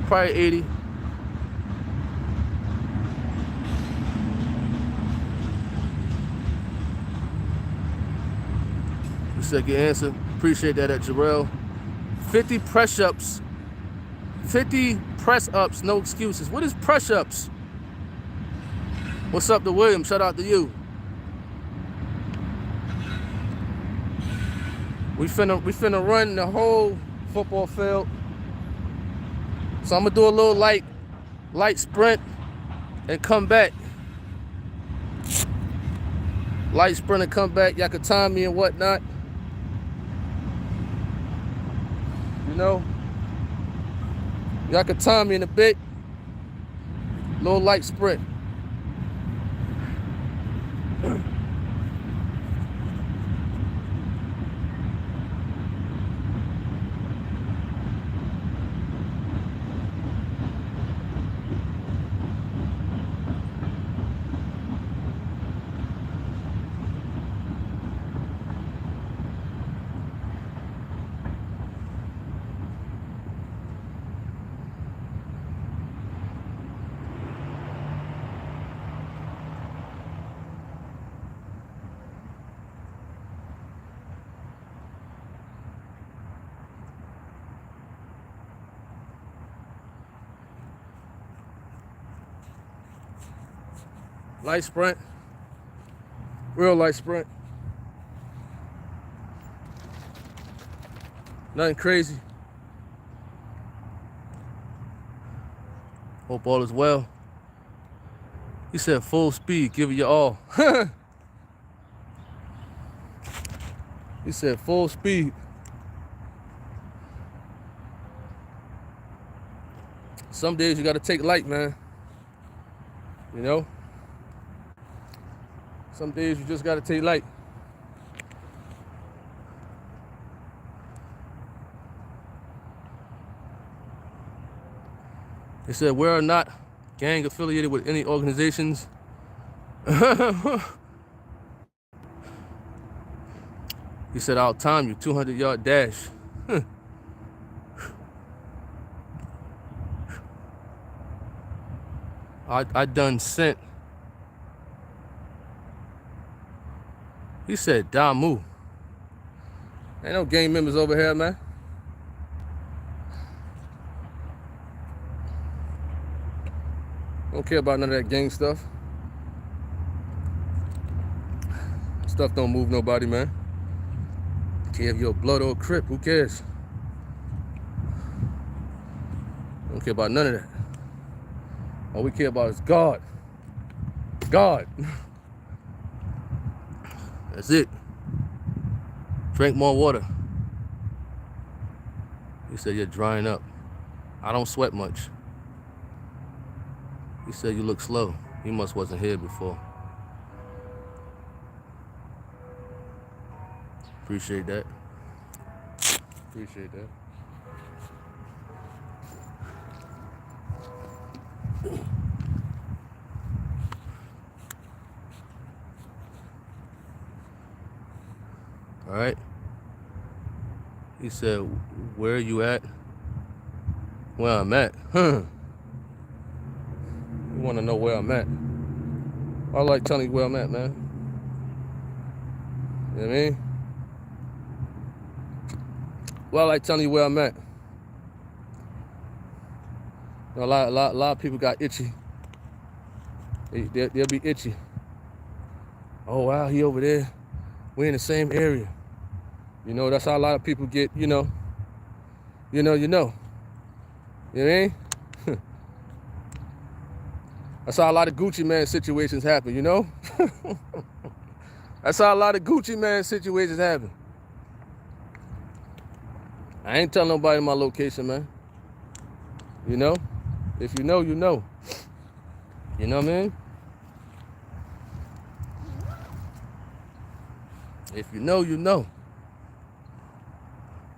Probably 80. The second answer. Appreciate that at Jarrell. 50 press-ups. 50 press-ups, no excuses. What is press-ups? What's up to William? Shout out to you. We finna run the whole football field. So I'm gonna do a little light sprint and come back. Light sprint and come back. Y'all can time me and whatnot. Y'all can time me in a bit. Little light sprint. Light sprint. Real light sprint. Nothing crazy. Hope all is well. He said full speed, give it your all. He said full speed. Some days you gotta take light, man. Some days you just gotta take light. They said we're not gang affiliated with any organizations. He said I'll time you, 200-yard dash. I done sent. He said Damu. Ain't no gang members over here, man. Don't care about none of that gang stuff. Stuff don't move nobody, man. Care if you're a blood or a crip, who cares? I don't care about none of that. All we care about is God. God. That's it. Drink more water. He said you're drying up. I don't sweat much. He said you look slow. He must wasn't here before. Appreciate that. Appreciate that. All right. He said, where are you at? Where I'm at? You want to know where I'm at? I like telling you where I'm at, man. You know what I mean? Well, I like telling you where I'm at. You know, a lot of people got itchy. They'll be itchy. Oh, wow, he over there. We're in the same area. You know, that's how a lot of people get, you know. You know. You know what I mean? That's how a lot of Gucci Man situations happen, you know? That's how a lot of Gucci Man situations happen. I ain't telling nobody my location, man. You know? If you know, you know. You know what I mean? If you know, you know.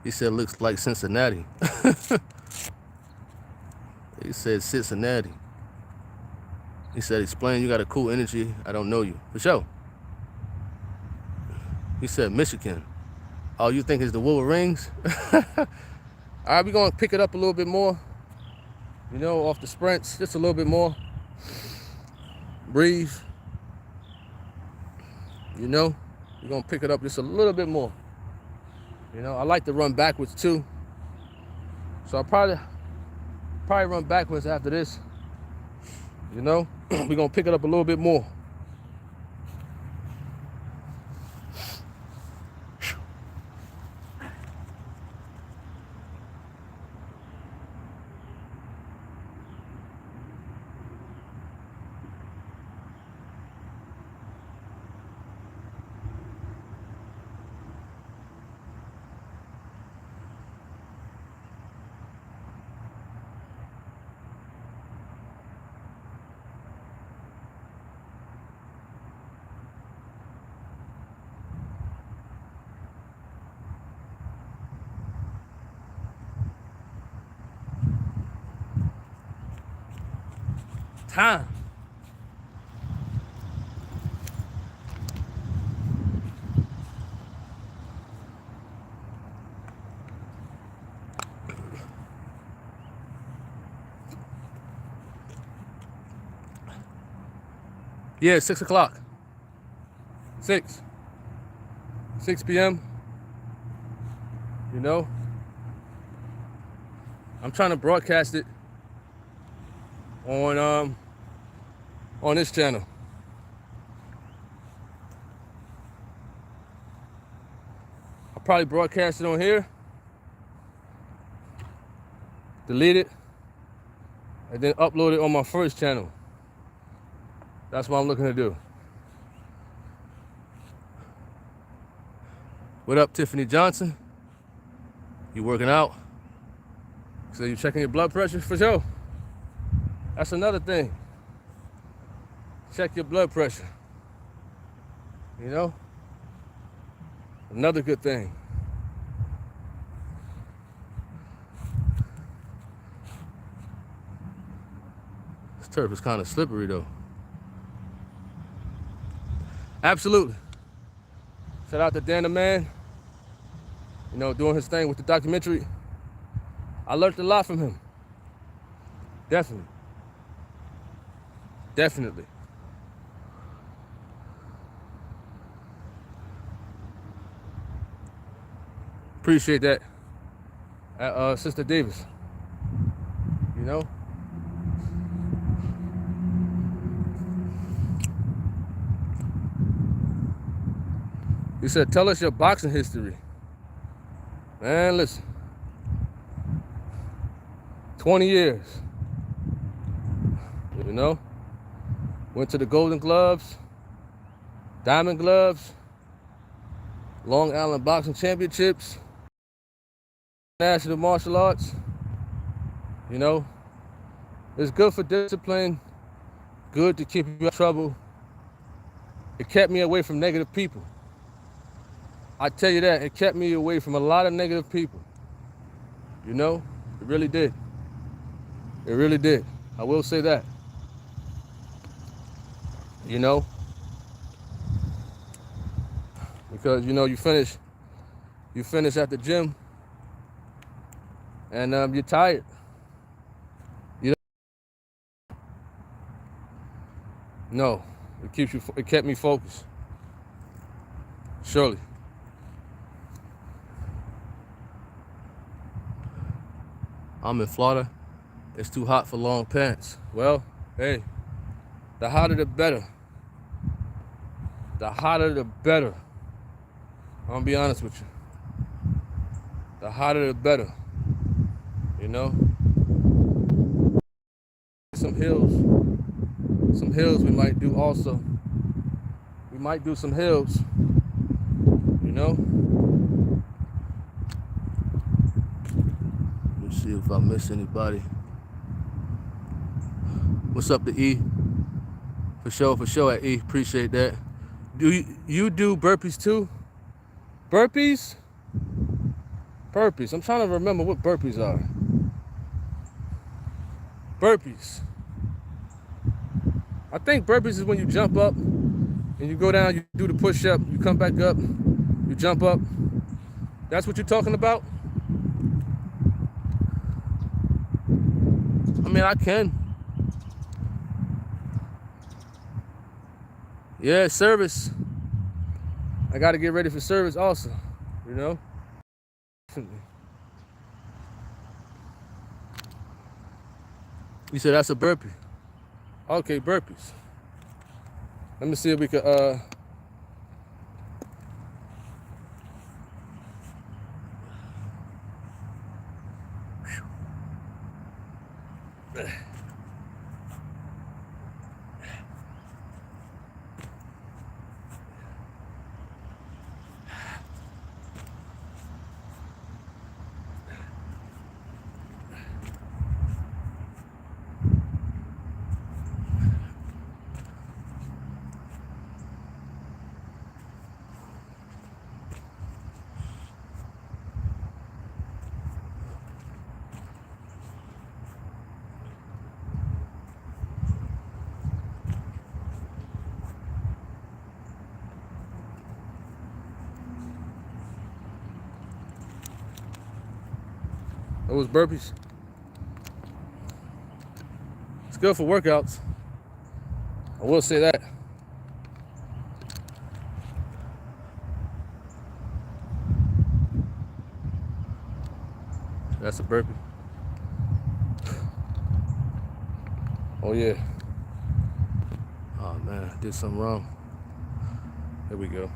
He said, looks like Cincinnati. He said, Cincinnati. He said, explain, you got a cool energy. I don't know you. For sure. He said, Michigan. Oh, you think it's the Wolverines? All right, we're going to pick it up a little bit more. You know, off the sprints, just a little bit more. Breathe. You know, we're going to pick it up just a little bit more. You know, I like to run backwards too. So I'll probably run backwards after this. You know, we're going to pick it up a little bit more. Time. Yeah, 6 o'clock. 6 p.m. You know, I'm trying to broadcast it on this channel. I'll probably broadcast it on here, delete it, and then upload it on my first channel. That's what I'm looking to do. What up, Tiffany Johnson? You working out? So you checking your blood pressure? For sure. That's another thing. Check your blood pressure. You know? Another good thing. This turf is kind of slippery though. Absolutely. Shout out to Dan the Man. You know, doing his thing with the documentary. I learned a lot from him. Definitely. Definitely. Appreciate that. Sister Davis. You know? He said, tell us your boxing history. Man, listen. 20 years. You know? Went to the Golden Gloves, Diamond Gloves, Long Island Boxing Championships, National Martial Arts. You know? It's good for discipline, good to keep you out of trouble. It kept me away from negative people. I tell you that, it kept me away from a lot of negative people. You know, it really did. It really did. I will say that. You know, because you know you finish at the gym, and you're tired. You know, no, it kept me focused. Surely. I'm in Florida. It's too hot for long pants. Well, hey, the hotter the better. The hotter the better. I'm gonna be honest with you. The hotter the better. You know? Some hills we might do also. We might do some hills. You know? Let's see if I miss anybody. What's up to E? For sure at E. Appreciate that. Do you do burpees too? Burpees? Burpees. I'm trying to remember what burpees are. Burpees. I think burpees is when you jump up and you go down, you do the push-up, you come back up, you jump up. That's what you're talking about? I mean, I can. Yeah, service. I got to get ready for service also, you know? You said that's a burpee. Okay, burpees. Let me see if we could, those burpees. It's good for workouts. I will say that. That's a burpee. Oh yeah. Oh man, I did something wrong. There we go.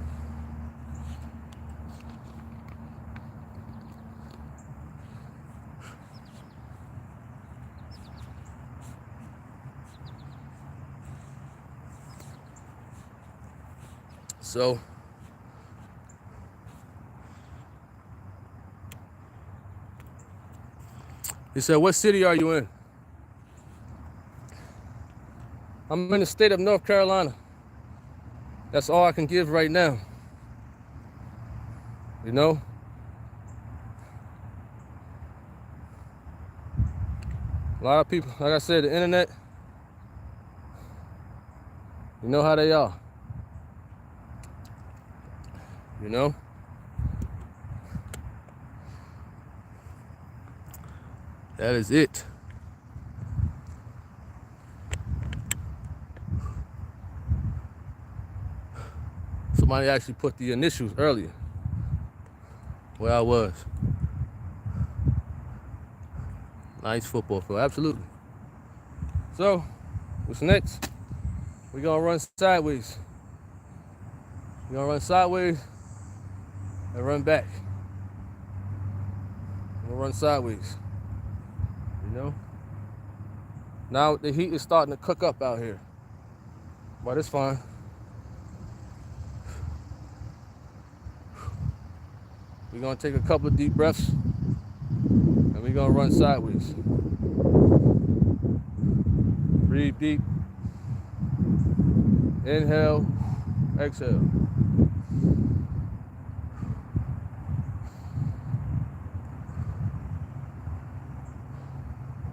So, he said, what city are you in? I'm in the state of North Carolina. That's all I can give right now. You know? A lot of people, like I said, the internet, you know how they are. You know? That is it. Somebody actually put the initials earlier where I was. Nice football field, absolutely. So, what's next? We're gonna run sideways. We're gonna run sideways and run back. I'm gonna run sideways. You know? Now the heat is starting to cook up out here. But it's fine. We're gonna take a couple of deep breaths and we're gonna run sideways. Breathe deep. Inhale, exhale.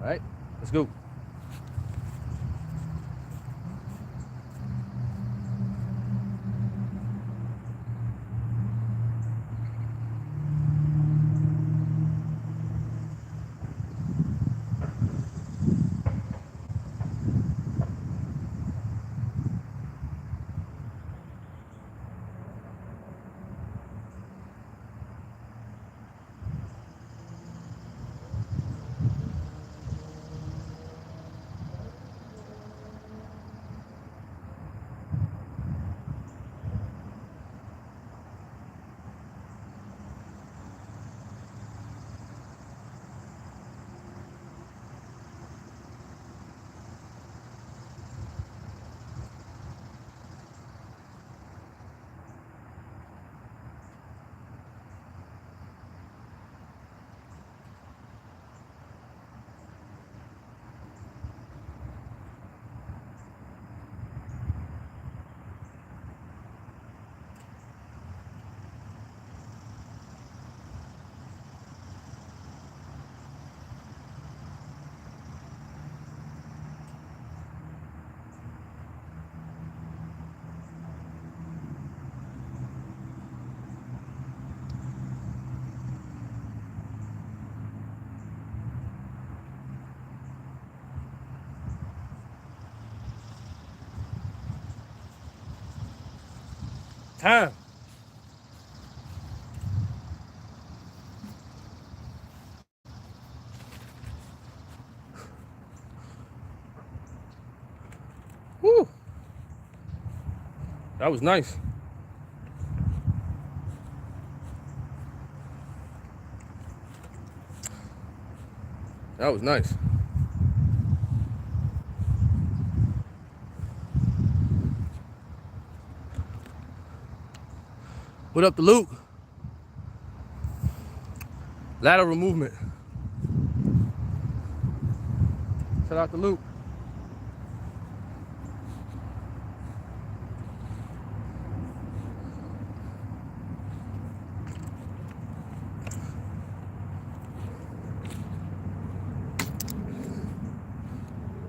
All right, let's go. Time. Woo. That was nice. That was nice. What up to Luke? Lateral movement. Shout out to Luke.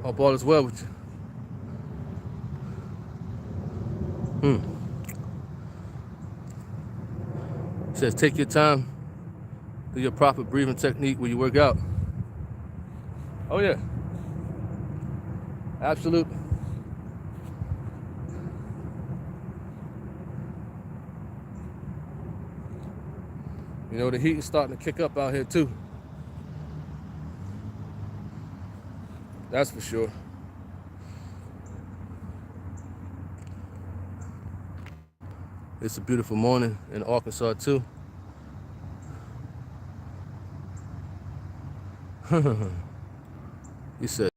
Hope all is well with you. It says take your time, do your proper breathing technique when you work out. Oh yeah, absolute. You know, the heat is starting to kick up out here too. That's for sure. It's a beautiful morning in Arkansas too. He said,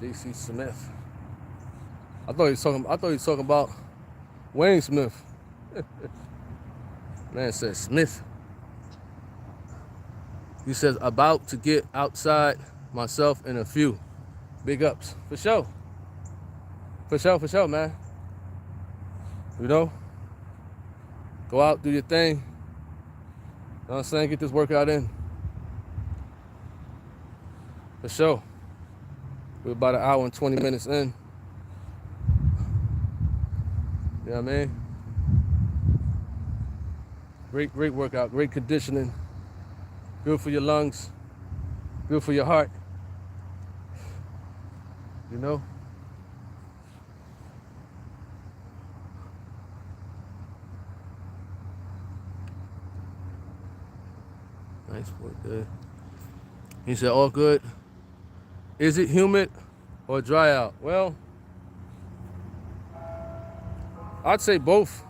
J.C. Smith. I thought he was talking about Wayne Smith. Man said Smith. He says about to get outside myself in a few. Big ups. For sure. For sure, man. You know? Go out, do your thing. You know what I'm saying? Get this workout in. For sure. We're about an hour and 20 minutes in. You know what I mean? Great workout, great conditioning. Good for your lungs. Good for your heart. You know? Nice work there. He said, all good. Is it humid or dry out? Well, I'd say both.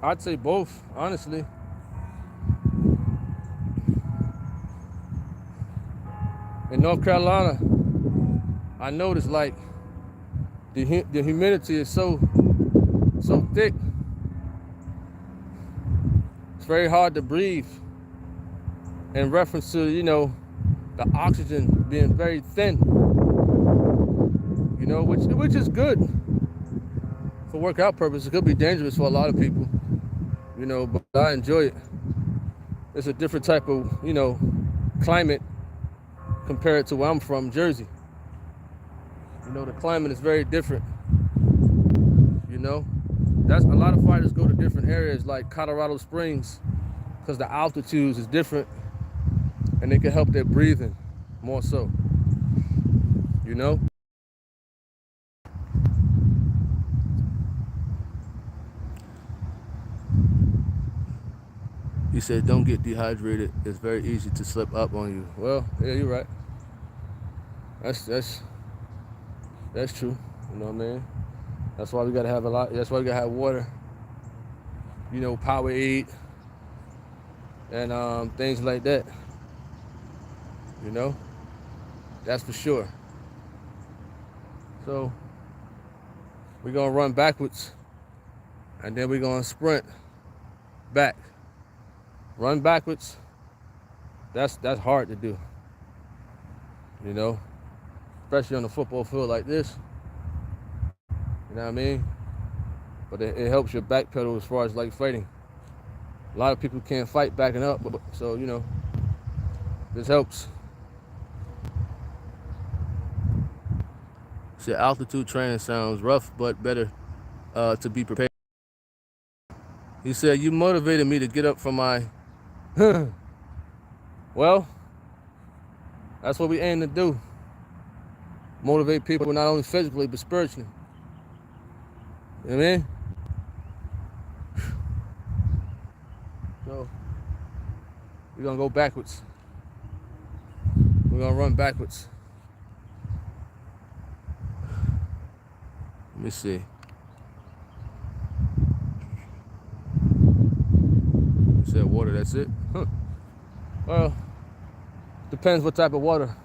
I'd say both, honestly. In North Carolina, I noticed like the humidity is so thick. It's very hard to breathe. In reference to, the oxygen being very thin, which is good for workout purposes. It could be dangerous for a lot of people, but I enjoy it. It's a different type of, climate compared to where I'm from, Jersey. The climate is very different. That's a lot of fighters go to different areas like Colorado Springs because the altitude is different and it can help their breathing more so. He said, don't get dehydrated. It's very easy to slip up on you. Well, yeah, you're right. That's true. You know what I mean? That's why we gotta have that's why we gotta have water. Powerade and things like that. That's for sure. So we're gonna run backwards and then we're gonna sprint back. Run backwards. That's hard to do. Especially on a football field like this. You know what I mean? But it helps your back pedal as far as like fighting. A lot of people can't fight backing up, so this helps. See, altitude training sounds rough, but better to be prepared. He said, you motivated me to get up from my... Well, that's what we aim to do. Motivate people not only physically, but spiritually. You know what I mean? So, we're going to go backwards. We're going to run backwards. Let me see. You said water, that's it? Huh. Well, depends what type of water.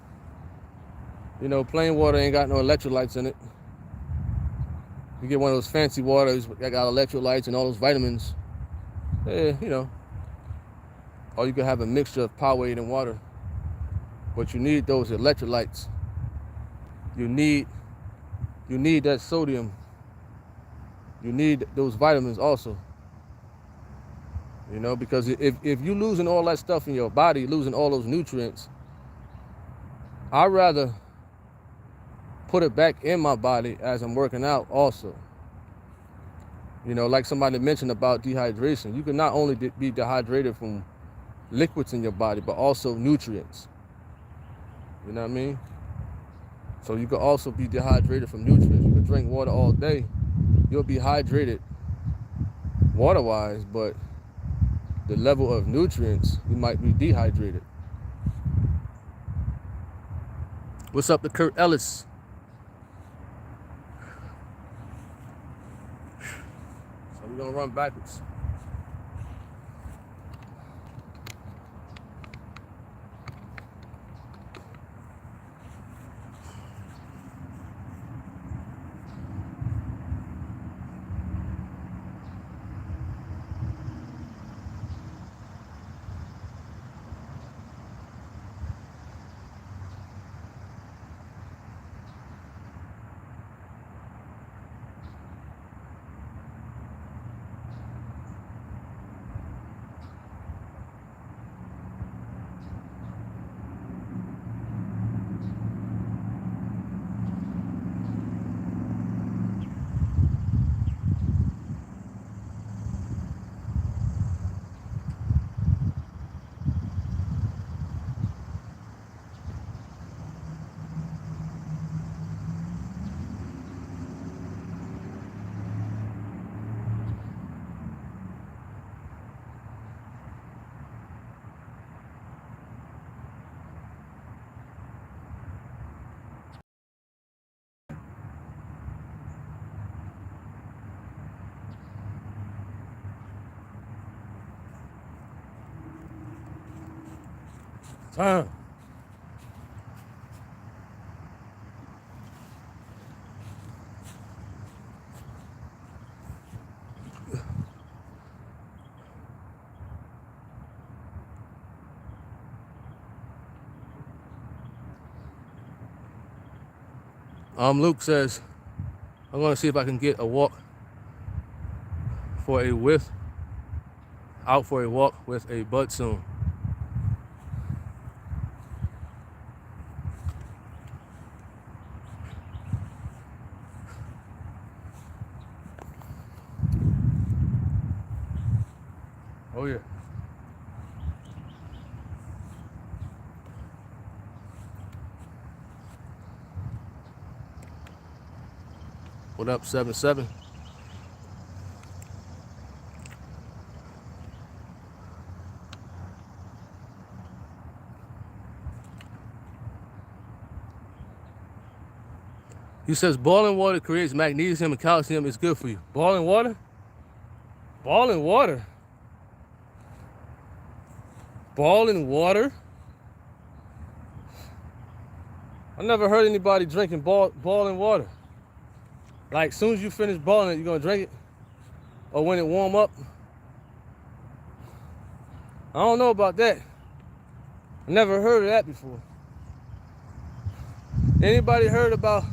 Plain water ain't got no electrolytes in it. You get one of those fancy waters that got electrolytes and all those vitamins. Or you could have a mixture of Powerade and water. But you need those electrolytes. You need that sodium. You need those vitamins also. Because if you're losing all that stuff in your body, losing all those nutrients, I'd rather put it back in my body as I'm working out also. Like somebody mentioned about dehydration. You can not only be dehydrated from liquids in your body, but also nutrients. You know what I mean? So you could also be dehydrated from nutrients. You could drink water all day. You'll be hydrated water-wise, but the level of nutrients, you might be dehydrated. What's up to Kurt Ellis? So we're gonna run backwards. Time. Luke says, I'm going to see if I can get a walk for a out for a walk with a bud soon. Oh yeah. What up, 7-7? He says boiling water creates magnesium and calcium. It's good for you. Boiling water? Boiling water? Boiling water? I never heard anybody drinking boiling water. Like, as soon as you finish boiling it, you're going to drink it? Or when it warm up? I don't know about that. I never heard of that before. Anybody heard about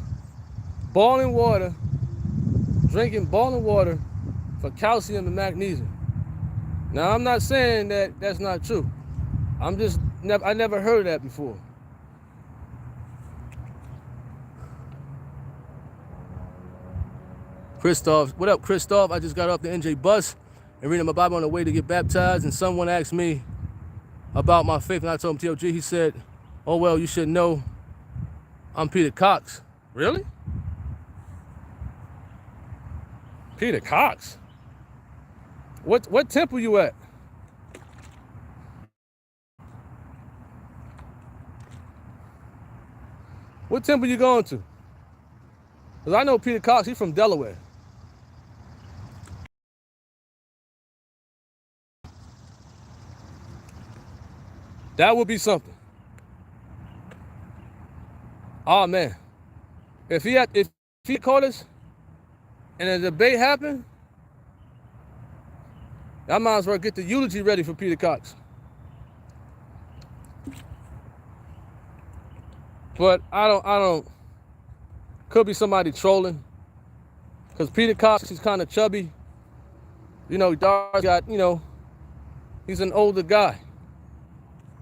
boiling water, drinking boiling water for calcium and magnesium? Now, I'm not saying that that's not true. I never heard of that before. Christoph, what up, Christoph? I just got off the NJ bus and reading my Bible on the way to get baptized, and someone asked me about my faith, and I told him, TLG, he said, oh, well, you should know I'm Peter Cox. Really? Peter Cox? What temple you at? What temple you going to? Because I know Peter Cox, he's from Delaware. That would be something. Oh man. If he caught us and a debate happened, I might as well get the eulogy ready for Peter Cox. But I don't, could be somebody trolling. Because Peter Cox, he's kind of chubby. You know, Dar's got, you know, he's an older guy.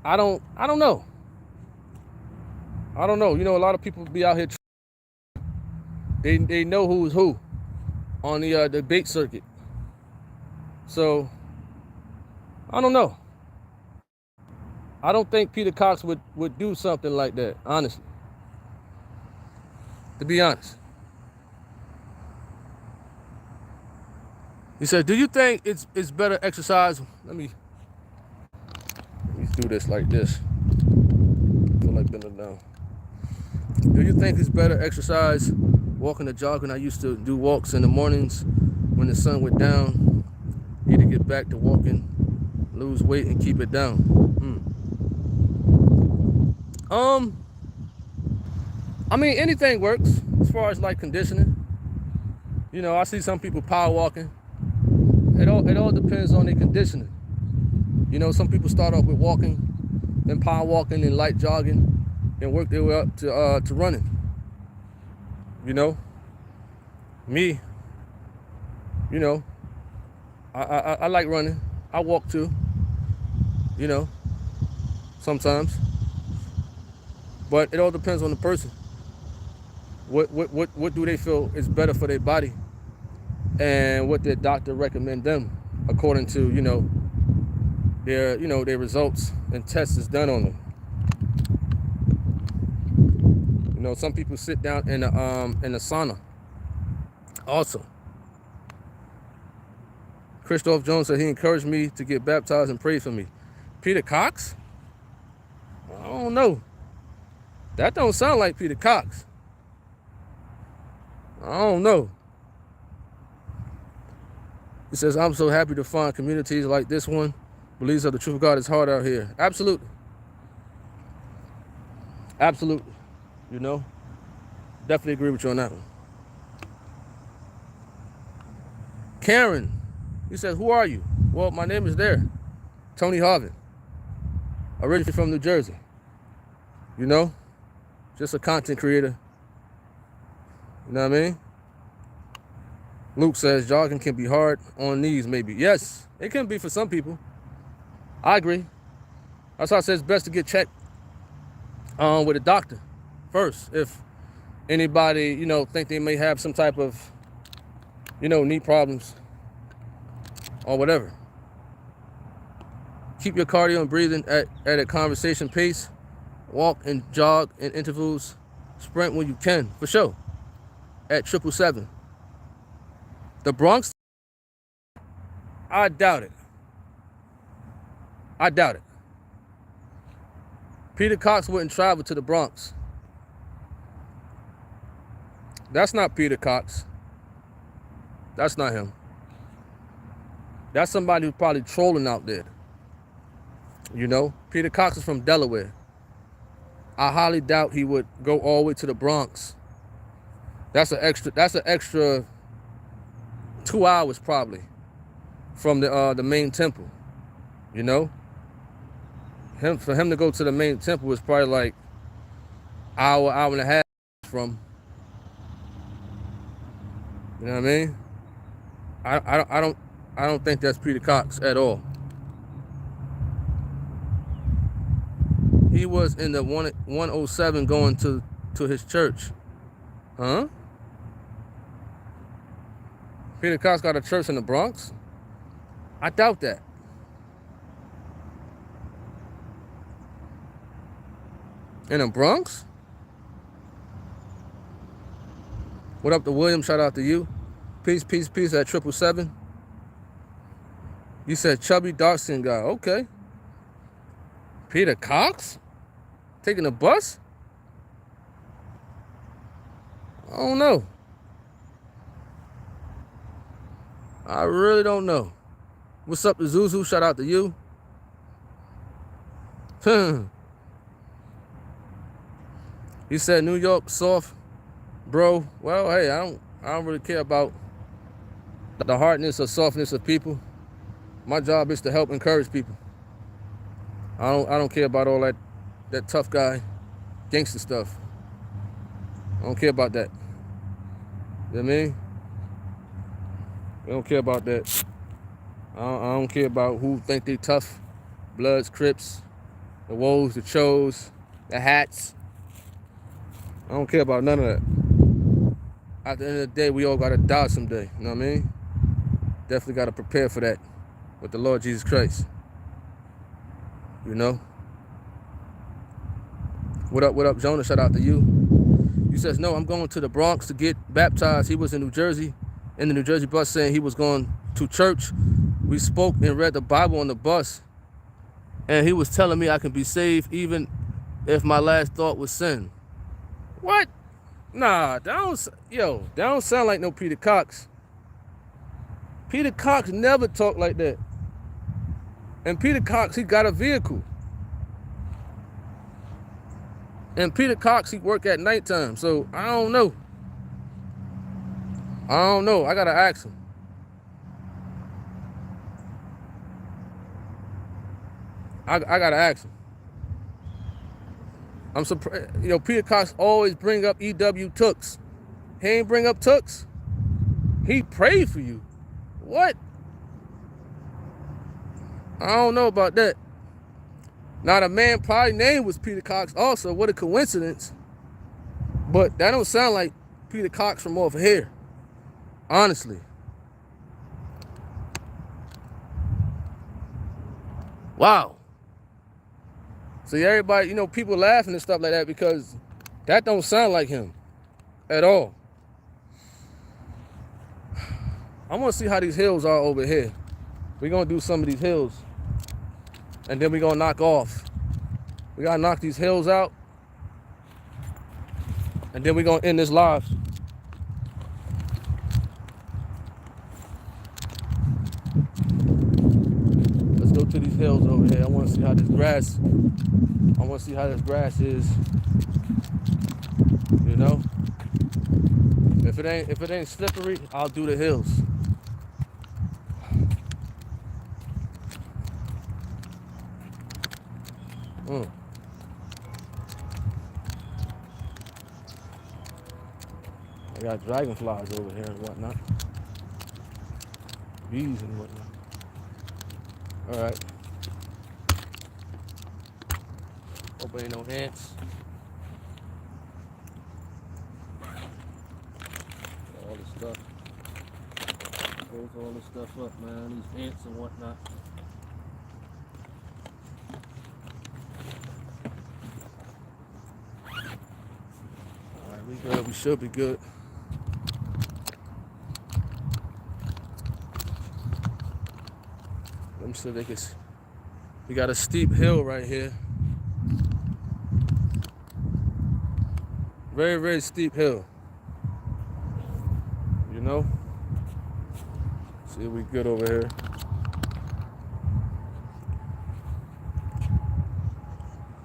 I don't know. I don't know. You know, a lot of people be out here. They know who's who on the debate circuit. So, I don't know. I don't think Peter Cox would do something like that, honestly. To be honest. He said, do you think it's better exercise? Let me do this like this. I feel like bending down. Do you think it's better exercise walking or jogging? I used to do walks in the mornings when the sun went down. Need to get back to walking, lose weight, and keep it down. I mean, anything works as far as like conditioning. You know, I see some people power walking. It all depends on their conditioning. You know, some people start off with walking, then power walking, then light jogging, and work their way up to running. You know, me, you know, I like running. I walk too. You know, sometimes. But it all depends on the person. What do they feel is better for their body, and what their doctor recommend them according to, you know, their results and tests is done on them. You know, some people sit down in a sauna. Also, Christoph Jones said he encouraged me to get baptized and prayed for me. Peter Cox? I don't know. That don't sound like Peter Cox. I don't know. He says, I'm so happy to find communities like this one. Believes of the truth of God is hard out here. Absolutely. Absolutely. You know, definitely agree with you on that one. Karen, he says, who are you? Well, my name is there. Tony Harvin. Originally from New Jersey. You know, just a content creator. You know what I mean? Luke says, jogging can be hard on knees, maybe. Yes, it can be for some people. I agree. That's why I say it's best to get checked with a doctor first. If anybody, you know, think they may have some type of, you know, knee problems or whatever. Keep your cardio and breathing at a conversation pace. Walk and jog in intervals. Sprint when you can, for sure. At 777. The Bronx, I doubt it. I doubt it. Peter Cox wouldn't travel to the Bronx. That's not Peter Cox. That's not him. That's somebody who's probably trolling out there. You know, Peter Cox is from Delaware. I highly doubt he would go all the way to the Bronx. That's an extra 2 hours probably from the main temple. You know? For him to go to the main temple is probably like hour and a half from. You know what I mean? I don't think that's Peter Cox at all. He was in the 107 going to his church. Huh? Peter Cox got a church in the Bronx? I doubt that. In the Bronx? What up to William? Shout out to you. Peace at 777. You said chubby dark skin guy. Okay. Peter Cox? Taking a bus? I don't know. I really don't know. What's up to Zuzu? Shout out to you. He said New York soft, bro. Well, hey, I don't really care about the hardness or softness of people. My job is to help encourage people. I don't care about all that tough guy gangster stuff. I don't care about that. You know what I mean? We don't care about that. I don't care about who think they tough. Bloods, Crips, the Woes, the Chos, the Hats. I don't care about none of that. At the end of the day, we all gotta die someday. You know what I mean? Definitely gotta prepare for that with the Lord Jesus Christ. You know? What up, Jonah? Shout out to you. He says, no, I'm going to the Bronx to get baptized. He was in New Jersey, in the New Jersey bus, saying he was going to church. We spoke and read the Bible on the bus, and he was telling me I can be saved even if my last thought was sin. What? Nah, that don't sound like no Peter Cox. Peter Cox never talked like that. And Peter Cox, he got a vehicle. And Peter Cox, he work at nighttime, so I don't know. I gotta ask him. I gotta ask him. I'm surprised. You know, Peter Cox always bring up E.W. Tooks. He ain't bring up Tooks. He prayed for you. What? I don't know about that. Now, the man probably name was Peter Cox also. What a coincidence. But that don't sound like Peter Cox from over here. Honestly. Wow. See, everybody, you know, people laughing and stuff like that because that don't sound like him at all. I want to see how these hills are over here. We're going to do some of these hills. And then we're going to knock off. We got to knock these hills out. And then we're going to end this live. Let's go to these hills over here. I want to see how this grass is. You know? If it ain't slippery, I'll do the hills. I got dragonflies over here and whatnot. Bees and whatnot. Alright. Hope ain't no ants. All this stuff. Close all this stuff up, man. These ants and whatnot. Alright, we good. We should be good. Let me see if they can. We got a steep hill right here. Very, very steep hill. You know? See if we good over here.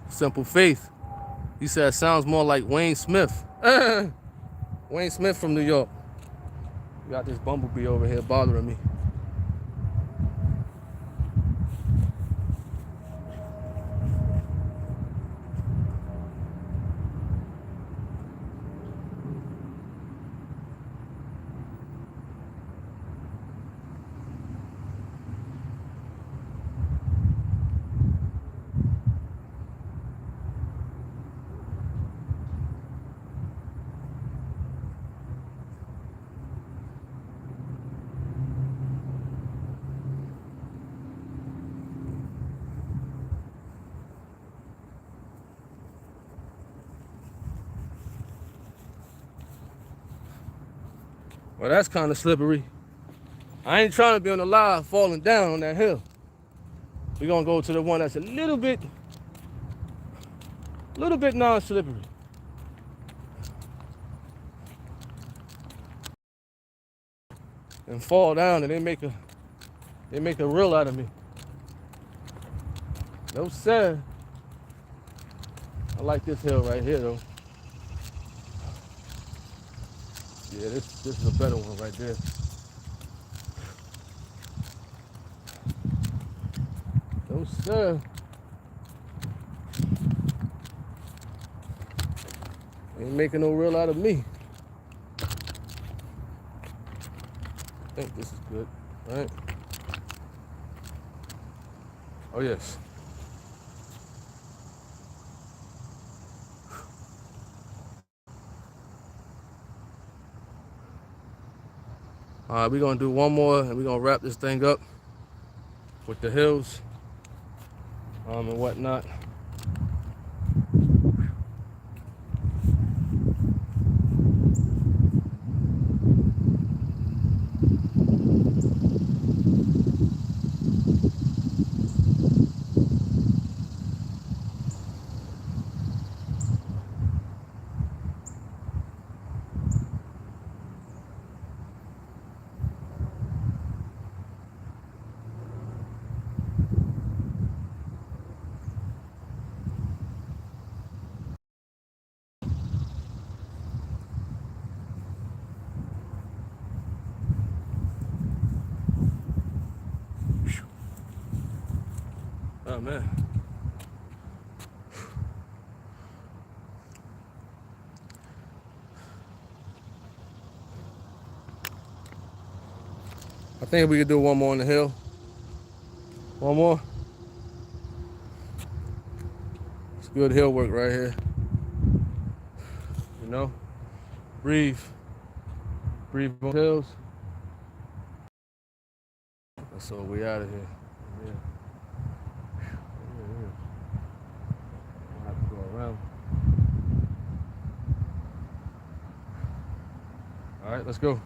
Simple Faith. He said it sounds more like Wayne Smith. Wayne Smith from New York. We got this bumblebee over here bothering me. Well, that's kind of slippery. I ain't trying to be on the line falling down on that hill. We're gonna go to the one that's a little bit non-slippery. And fall down and they make a reel out of me. No sir. I like this hill right here though. Yeah, this is a better one right there. No sir. Ain't making no reel out of me. I think this is good, right? Oh yes. All right, we're gonna do one more and we're gonna wrap this thing up with the hills and whatnot. Oh man. I think we could do one more on the hill. One more. It's good hill work right here. You know? Breathe. Breathe on hills. That's all, we out of here. Yeah. I'll have to go around. All right, let's go.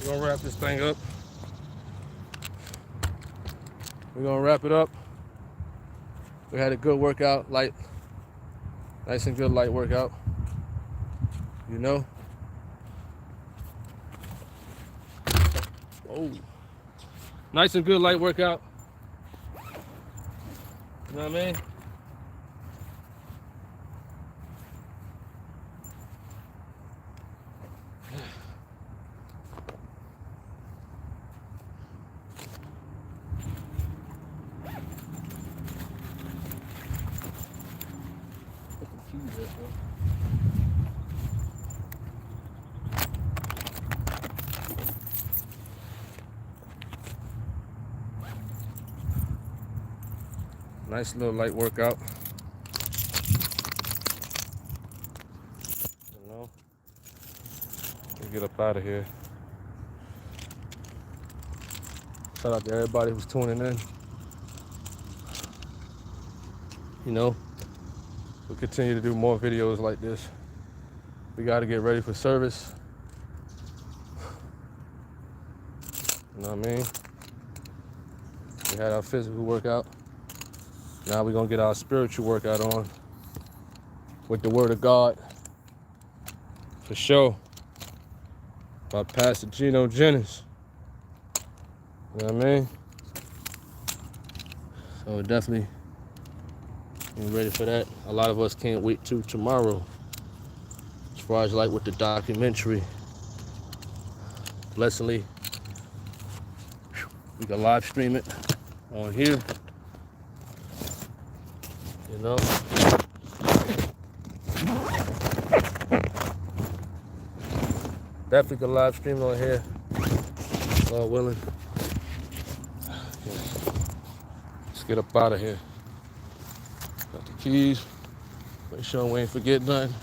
We're gonna wrap this thing up. We're gonna wrap it up. We had a good workout, nice and good light workout. You know? Oh. Nice and good light workout. You know what I mean? Nice little light workout. You know, let's get up out of here. Shout out to everybody who's tuning in. You know, we'll continue to do more videos like this. We got to get ready for service. You know what I mean? We had our physical workout. Now we're going to get our spiritual workout on with the Word of God. For sure. By Pastor Gino Jennings. You know what I mean? So definitely be ready for that. A lot of us can't wait till tomorrow. As far as like with the documentary. Blessingly, we can live stream it on here. You know? Definitely can live stream on here. Lord willing. Let's get up out of here. Got the keys. Make sure we ain't forget nothing.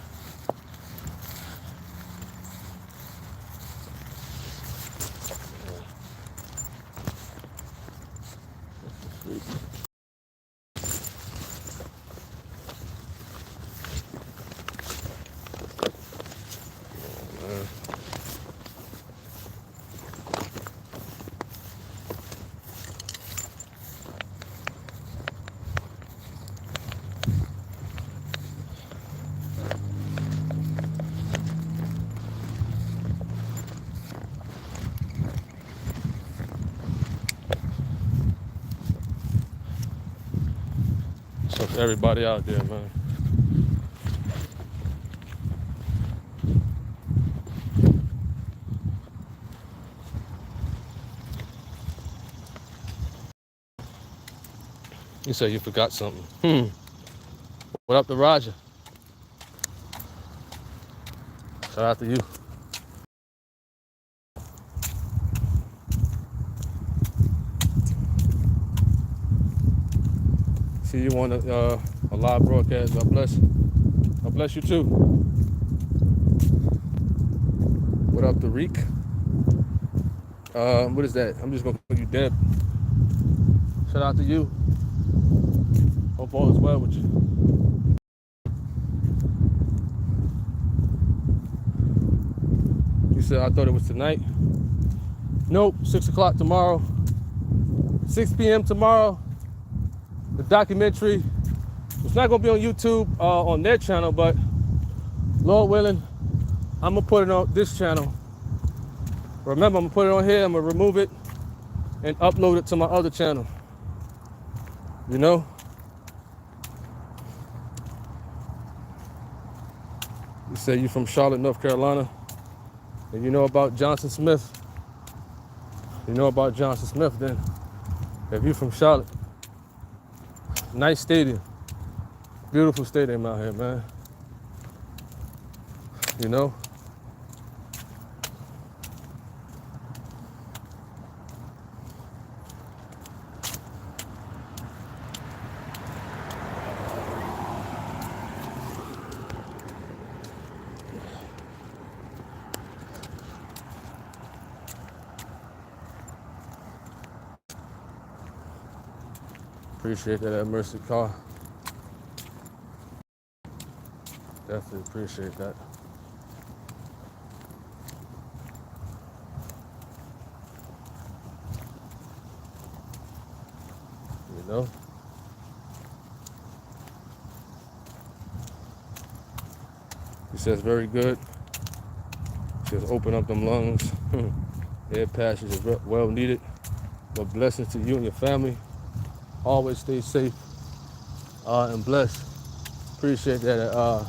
So for everybody out there, man. You said you forgot something. What up to Roger? Shout out to you. See you on a live broadcast. God bless. God bless you too. What up to Reek? What is that? I'm just gonna call you Deb. Shout out to you. Hope all is well with you. You said I thought it was tonight. Nope, 6 o'clock tomorrow. 6 p.m. tomorrow. The documentary. It's not gonna be on YouTube on their channel, but Lord willing, I'm gonna put it on this channel. Remember, I'm gonna put it on here. I'm gonna remove it and upload it to my other channel. You know? You say you from Charlotte, North Carolina, and you know about Johnson Smith. You know about Johnson Smith then. If you from Charlotte, nice stadium. Beautiful stadium out here, man. You know? Appreciate that at Mercy Car. Definitely appreciate that. you know. He says very good. He says open up them lungs. Air passage is well needed. But blessings to you and your family. Always stay safe and blessed. Appreciate that,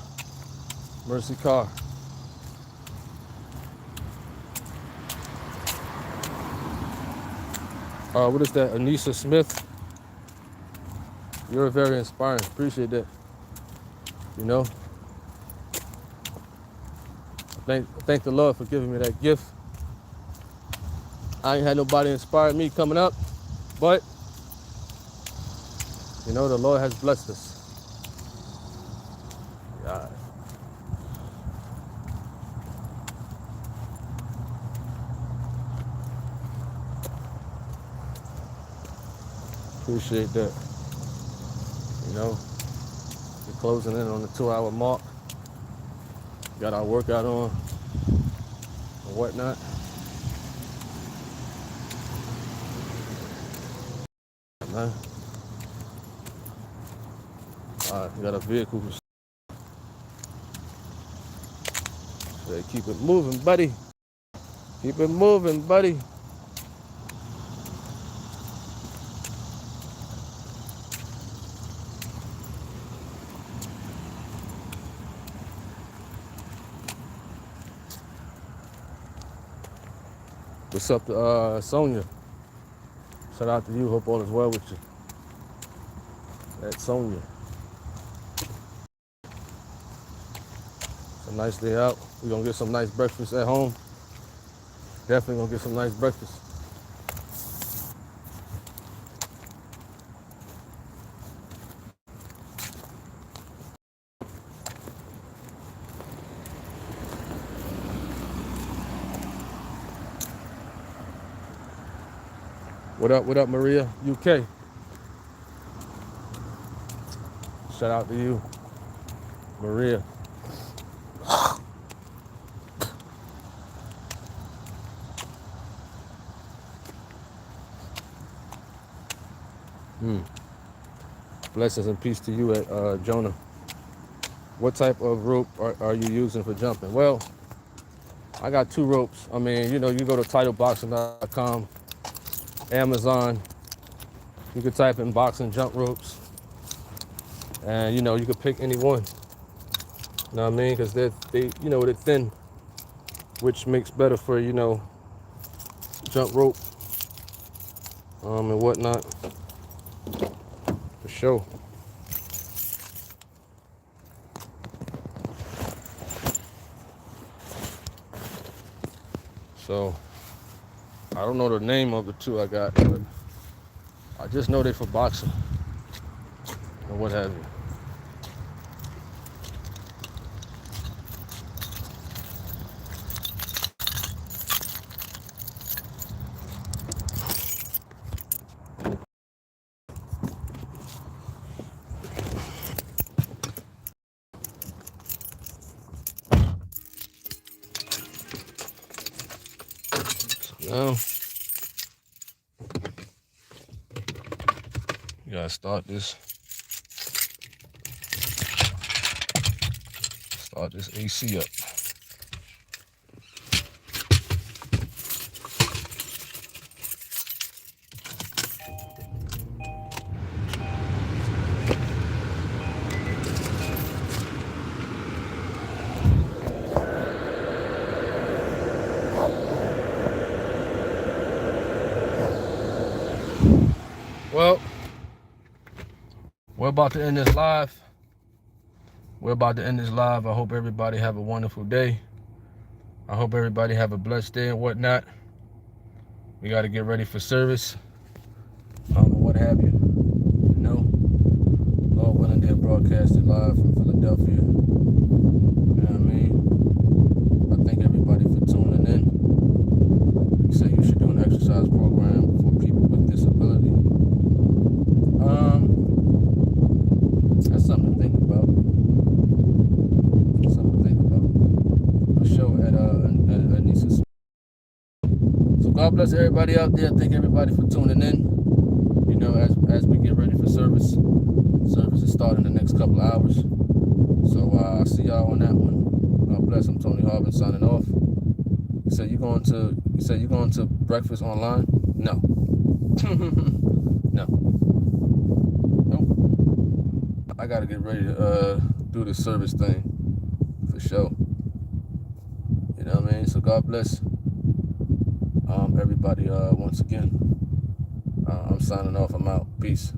Mercy Car. What is that? Anissa Smith. You're very inspiring. Appreciate that. You know. Thank the Lord for giving me that gift. I ain't had nobody inspire me coming up, but you know the Lord has blessed us. Yeah. Appreciate that. You know, we're closing in on the 2-hour mark. Got our workout on and whatnot. Man. We got a vehicle. Say, keep it moving, buddy. Keep it moving, buddy. What's up to Sonia? Shout out to you. Hope all is well with you. That's Sonia. It's a nice day out. We're gonna get some nice breakfast at home. Definitely gonna get some nice breakfast. What up, Maria, UK? Shout out to you, Maria. Blessings and peace to you, Jonah. What type of rope are you using for jumping? Well, I got 2 ropes. I mean, you know, you go to titleboxing.com, Amazon. You can type in boxing jump ropes, and you know you can pick any one. You know what I mean? Because they you know they're thin, which makes better for jump rope and whatnot. For sure. So I don't know the name of the 2 I got, but I just know they're for boxing or what have you. Now, you gotta start this AC up. Well, we're about to end this live. I hope everybody have a wonderful day. I hope everybody have a blessed day and whatnot. We got to get ready for service. What have you. You know, Lord willing, they're broadcasted live from Philadelphia. You know what I mean? I thank everybody for tuning in. He said you should do an exercise program for people with disability. That's something to think about. For sure at Anissa. So God bless everybody out there. Thank everybody for tuning in. You know, as we get ready said you going to breakfast online? No. No. Nope. I gotta get ready to do the service thing for sure. You know what I mean? So God bless everybody once again. I'm signing off. I'm out. Peace.